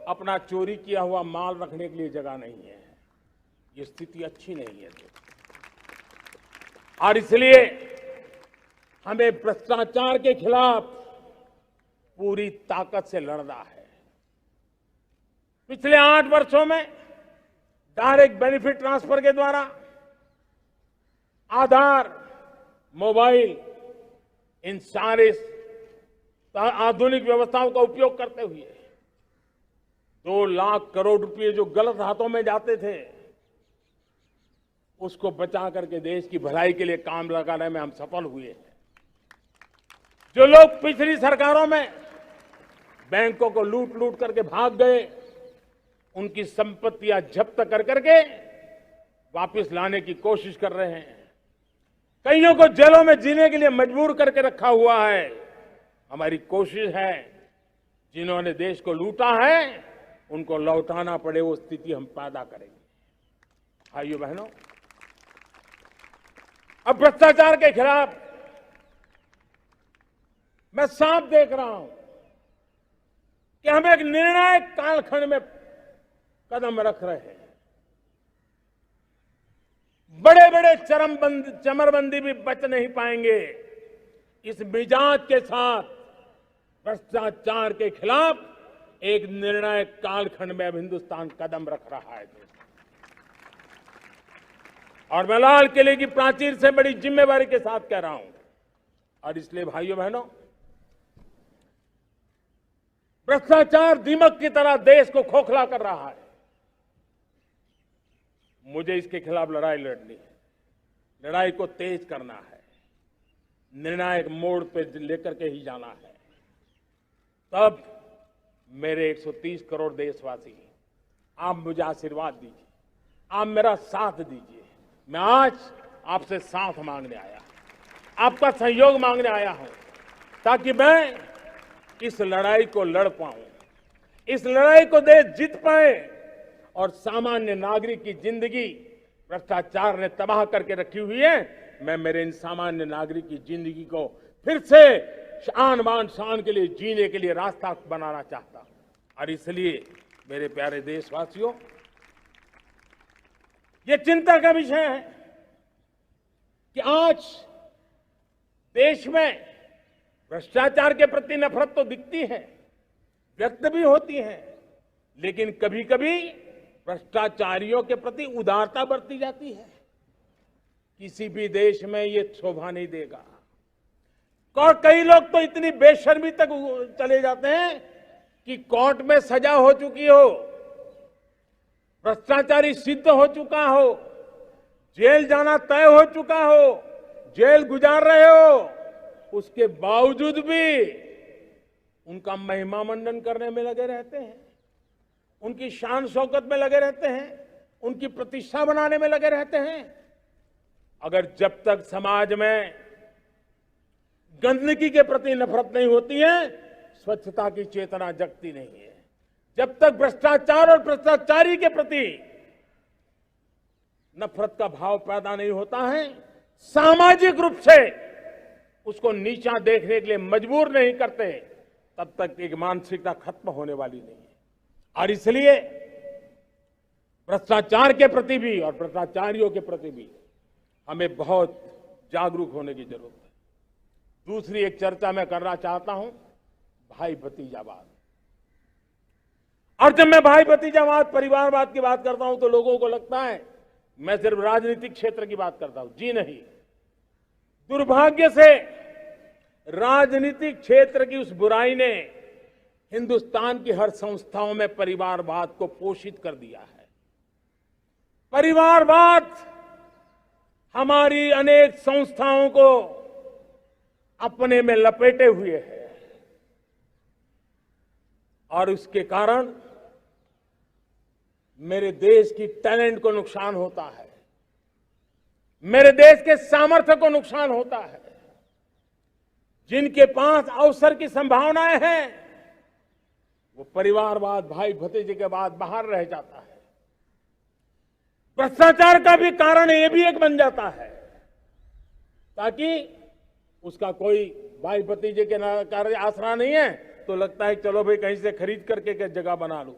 अपना चोरी किया हुआ माल रखने के लिए जगह नहीं है। ये स्थिति अच्छी नहीं है। और इसलिए हमें भ्रष्टाचार के खिलाफ पूरी ताकत से लड़ना है। पिछले 8 वर्षों में डायरेक्ट बेनिफिट ट्रांसफर के द्वारा, आधार, मोबाइल, इन सारे आधुनिक व्यवस्थाओं का उपयोग करते हुए 2 लाख करोड़ रुपए जो गलत हाथों में जाते थे, उसको बचा करके देश की भलाई के लिए काम लगाने में हम सफल हुए हैं। जो लोग पिछली सरकारों में बैंकों को लूट लूट करके भाग गए, उनकी संपत्तियां जब्त कर करके वापस लाने की कोशिश कर रहे हैं। कईयों को जेलों में जीने के लिए मजबूर करके रखा हुआ है। हमारी कोशिश है जिन्होंने देश को लूटा है उनको लौटाना पड़े, वो स्थिति हम पैदा करेंगे। भाइयों बहनों, अब भ्रष्टाचार के खिलाफ मैं साफ देख रहा हूं कि हम एक निर्णायक कालखंड में कदम रख रहे हैं। बड़े बड़े चमरबंदी भी बच नहीं पाएंगे। इस मिजाज के साथ भ्रष्टाचार के खिलाफ एक निर्णायक कालखंड में अब हिंदुस्तान कदम रख रहा है। और मैं लाल किले की प्राचीर से बड़ी जिम्मेवारी के साथ कह रहा हूं। और इसलिए भाइयों बहनों, भ्रष्टाचार दीमक की तरह देश को खोखला कर रहा है। मुझे इसके खिलाफ लड़ाई लड़नी है, लड़ाई को तेज करना है, निर्णायक मोड़ पे लेकर के ही जाना है। तब मेरे 130 करोड़ देशवासी, आप मुझे आशीर्वाद दीजिए, आप मेरा साथ दीजिए। मैं आज आपसे साथ मांगने आया, आपका सहयोग मांगने आया हूं, ताकि मैं इस लड़ाई को लड़ पाऊं, इस लड़ाई को देश जीत पाए और सामान्य नागरिक की जिंदगी भ्रष्टाचार ने तबाह करके रखी हुई है। मैं मेरे इन सामान्य नागरिक की जिंदगी को फिर से शान बान शान के लिए जीने के लिए रास्ता बनाना चाहता हूं। और इसलिए मेरे प्यारे देशवासियों, ये चिंता का विषय है कि आज देश में भ्रष्टाचार के प्रति नफरत तो दिखती है, व्यक्त भी होती है, लेकिन कभी कभी भ्रष्टाचारियों के प्रति उदारता बरती जाती है। किसी भी देश में ये शोभा नहीं देगा। और कई लोग तो इतनी बेशर्मी तक चले जाते हैं कि कोर्ट में सजा हो चुकी हो, भ्रष्टाचारी सिद्ध हो चुका हो, जेल जाना तय हो चुका हो, जेल गुजार रहे हो, उसके बावजूद भी उनका महिमा मंडन करने में लगे रहते हैं, उनकी शान शौकत में लगे रहते हैं, उनकी प्रतिष्ठा बनाने में लगे रहते हैं। अगर जब तक समाज में गंदगी के प्रति नफरत नहीं होती है, स्वच्छता की चेतना जगती नहीं है। जब तक भ्रष्टाचार और भ्रष्टाचारी के प्रति नफरत का भाव पैदा नहीं होता है, सामाजिक रूप से उसको नीचा देखने के लिए मजबूर नहीं करते, तब तक एक मानसिकता खत्म होने वाली नहीं है। और इसलिए भ्रष्टाचार के प्रति भी और भ्रष्टाचारियों के प्रति भी हमें बहुत जागरूक होने की जरूरत है। दूसरी एक चर्चा मैं करना चाहता हूं, भाई भतीजावाद। और जब मैं भाई भतीजावाद, परिवारवाद की बात करता हूं तो लोगों को लगता है मैं सिर्फ राजनीतिक क्षेत्र की बात करता हूं। जी नहीं, दुर्भाग्य से राजनीतिक क्षेत्र की उस बुराई ने हिंदुस्तान की हर संस्थाओं में परिवारवाद को पोषित कर दिया है। परिवारवाद हमारी अनेक संस्थाओं को अपने में लपेटे हुए है और उसके कारण मेरे देश की टैलेंट को नुकसान होता है, मेरे देश के सामर्थ्य को नुकसान होता है। जिनके पास अवसर की संभावनाएं हैं वो परिवारवाद, भाई भतीजे के बाद बाहर रह जाता है। भ्रष्टाचार का भी कारण ये भी एक बन जाता है ताकि उसका कोई भाई भतीजे के कार्य आसरा नहीं है तो लगता है चलो भाई कहीं से खरीद करके जगह बना लूं।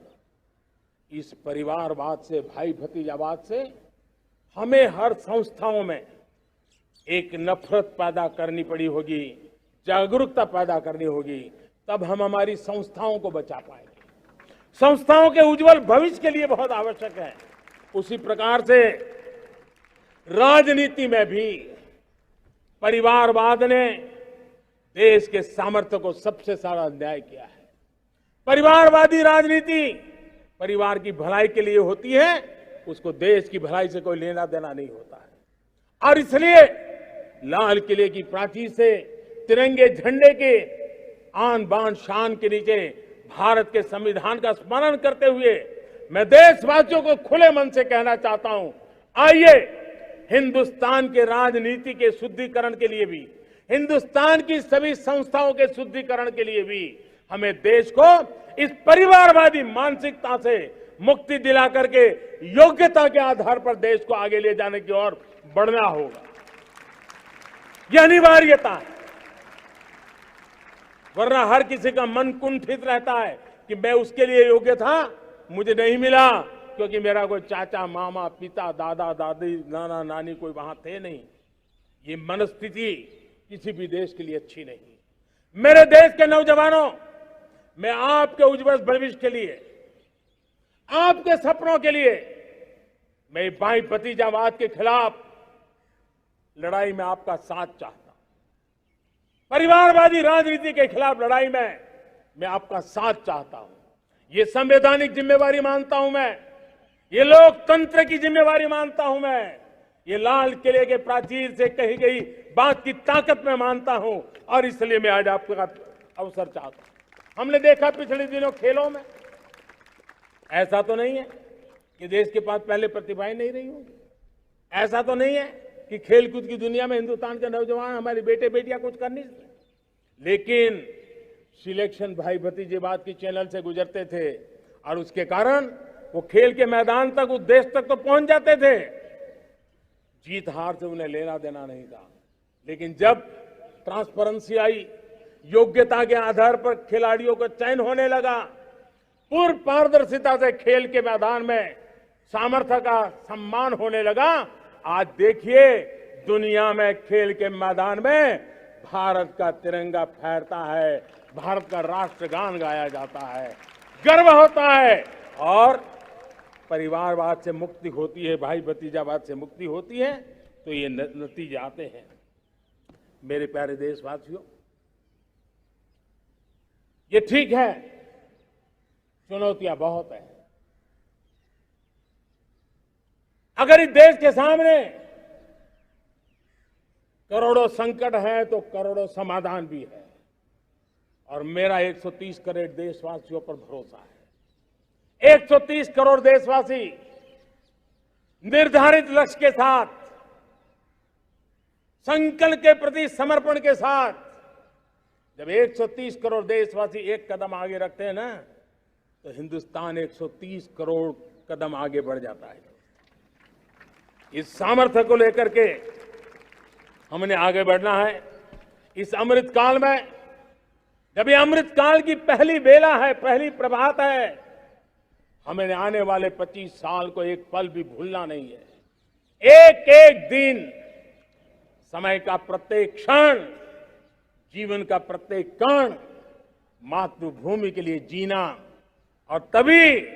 इस परिवारवाद से, भाई भतीजावाद से हमें हर संस्थाओं में एक नफरत पैदा करनी पड़ी होगी, जागरूकता पैदा करनी होगी, तब हम हमारी संस्थाओं को बचा पाएंगे। संस्थाओं के उज्जवल भविष्य के लिए बहुत आवश्यक है। उसी प्रकार से राजनीति में भी परिवारवाद ने देश के सामर्थ्य को सबसे सारा अन्याय किया है। परिवारवादी राजनीति परिवार की भलाई के लिए होती है, उसको देश की भलाई से कोई लेना देना नहीं होता है। और इसलिए लाल किले की प्राचीर से तिरंगे झंडे के आन बान शान के नीचे भारत के संविधान का स्मरण करते हुए मैं देशवासियों को खुले मन से कहना चाहता हूं, आइए हिंदुस्तान के राजनीति के शुद्धिकरण के लिए भी, हिंदुस्तान की सभी संस्थाओं के शुद्धिकरण के लिए भी हमें देश को इस परिवारवादी मानसिकता से मुक्ति दिला करके योग्यता के आधार पर देश को आगे ले जाने की ओर बढ़ना होगा। यह अनिवार्यता है, वरना हर किसी का मन कुंठित रहता है कि मैं उसके लिए योग्य था, मुझे नहीं मिला क्योंकि मेरा कोई चाचा, मामा, पिता, दादा, दादी, नाना, नानी कोई वहां थे नहीं। ये मनस्थिति किसी भी देश के लिए अच्छी नहीं। मेरे देश के नौजवानों, मैं आपके उज्जवल भविष्य के लिए, आपके सपनों के लिए मैं भाई भतीजावाद के खिलाफ लड़ाई में आपका साथ चाहता हूं। परिवारवादी राजनीति के खिलाफ लड़ाई में मैं आपका साथ चाहता हूं। ये संवैधानिक जिम्मेवारी मानता हूं मैं, ये लोकतंत्र की जिम्मेवारी मानता हूं मैं, ये लाल किले के प्राचीर से कही गई बात की ताकत में मानता हूं और इसलिए मैं आज आपका अवसर चाहता हूं। हमने देखा पिछले दिनों खेलों में, ऐसा तो नहीं है कि देश के पास पहले प्रतिभाएं नहीं रही होंगी, ऐसा तो नहीं है कि खेलकूद की दुनिया में हिंदुस्तान के नौजवान, हमारे बेटे बेटियां कुछ कर नहीं सकते, लेकिन सिलेक्शन भाई भतीजेबाद की चैनल से गुजरते थे और उसके कारण वो खेल के मैदान तक, उस देश तक तो पहुंच जाते थे। जीत हार से उन्हें लेना देना नहीं था। लेकिन जब ट्रांसपेरेंसी आई, योग्यता के आधार पर खिलाड़ियों का चयन होने लगा, पूर्ण पारदर्शिता से खेल के मैदान में सामर्थ्य का सम्मान होने लगा, आज देखिए दुनिया में खेल के मैदान में भारत का तिरंगा फहरता है, भारत का राष्ट्रगान गाया जाता है, गर्व होता है और परिवारवाद से मुक्ति होती है, भाई भतीजावाद से मुक्ति होती है, तो ये नतीजे आते हैं। मेरे प्यारे देशवासियों, ये ठीक है, चुनौतियां बहुत हैं। अगर इस देश के सामने करोड़ों संकट हैं तो करोड़ों समाधान भी है, और मेरा 130 करोड़ देशवासियों पर भरोसा है। 130 करोड़ देशवासी निर्धारित लक्ष्य के साथ, संकल्प के प्रति समर्पण के साथ, जब 130 करोड़ देशवासी एक कदम आगे रखते हैं ना, तो हिंदुस्तान 130 करोड़ कदम आगे बढ़ जाता है। इस सामर्थ्य को लेकर के हमने आगे बढ़ना है। इस अमृत काल में, जब ये अमृत काल की पहली बेला है, पहली प्रभात है, हमें आने वाले 25 साल को एक पल भी भूलना नहीं है। एक एक दिन, समय का प्रत्येक क्षण, जीवन का प्रत्येक कण मातृभूमि के लिए जीना, और तभी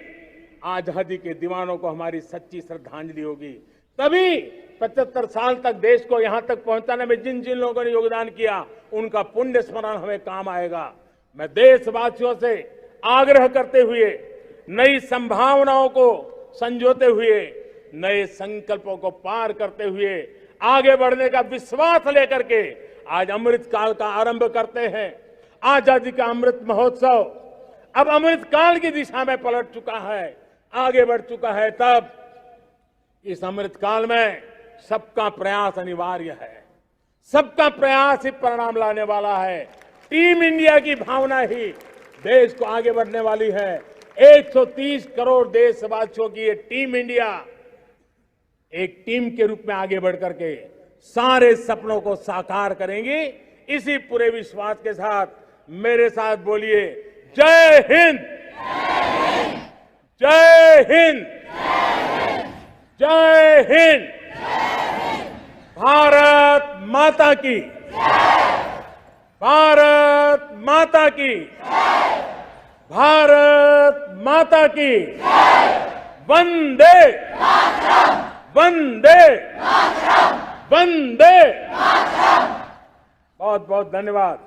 आजादी के दीवानों को हमारी सच्ची श्रद्धांजलि होगी। तभी 75 साल तक देश को यहां तक पहुंचाने में जिन जिन लोगों ने योगदान किया, उनका पुण्य स्मरण हमें काम आएगा। मैं देशवासियों से आग्रह करते हुए, नई संभावनाओं को संजोते हुए, नए संकल्पों को पार करते हुए, आगे बढ़ने का विश्वास लेकर के आज अमृत काल का आरंभ करते हैं। आजादी का अमृत महोत्सव अब अमृत काल की दिशा में पलट चुका है, आगे बढ़ चुका है। तब इस अमृत काल में सबका प्रयास अनिवार्य है, सबका प्रयास ही परिणाम लाने वाला है। टीम इंडिया की भावना ही देश को आगे बढ़ने वाली है। 130 करोड़ देशवासियों की ये टीम इंडिया एक टीम के रूप में आगे बढ़ करके सारे सपनों को साकार करेंगी। इसी पूरे विश्वास के साथ मेरे साथ बोलिए, जय हिंद, जय हिंद, जय हिंद। भारत माता की, भारत माता की, भारत माता की। वंदे वंदे वंदे। बहुत बहुत धन्यवाद।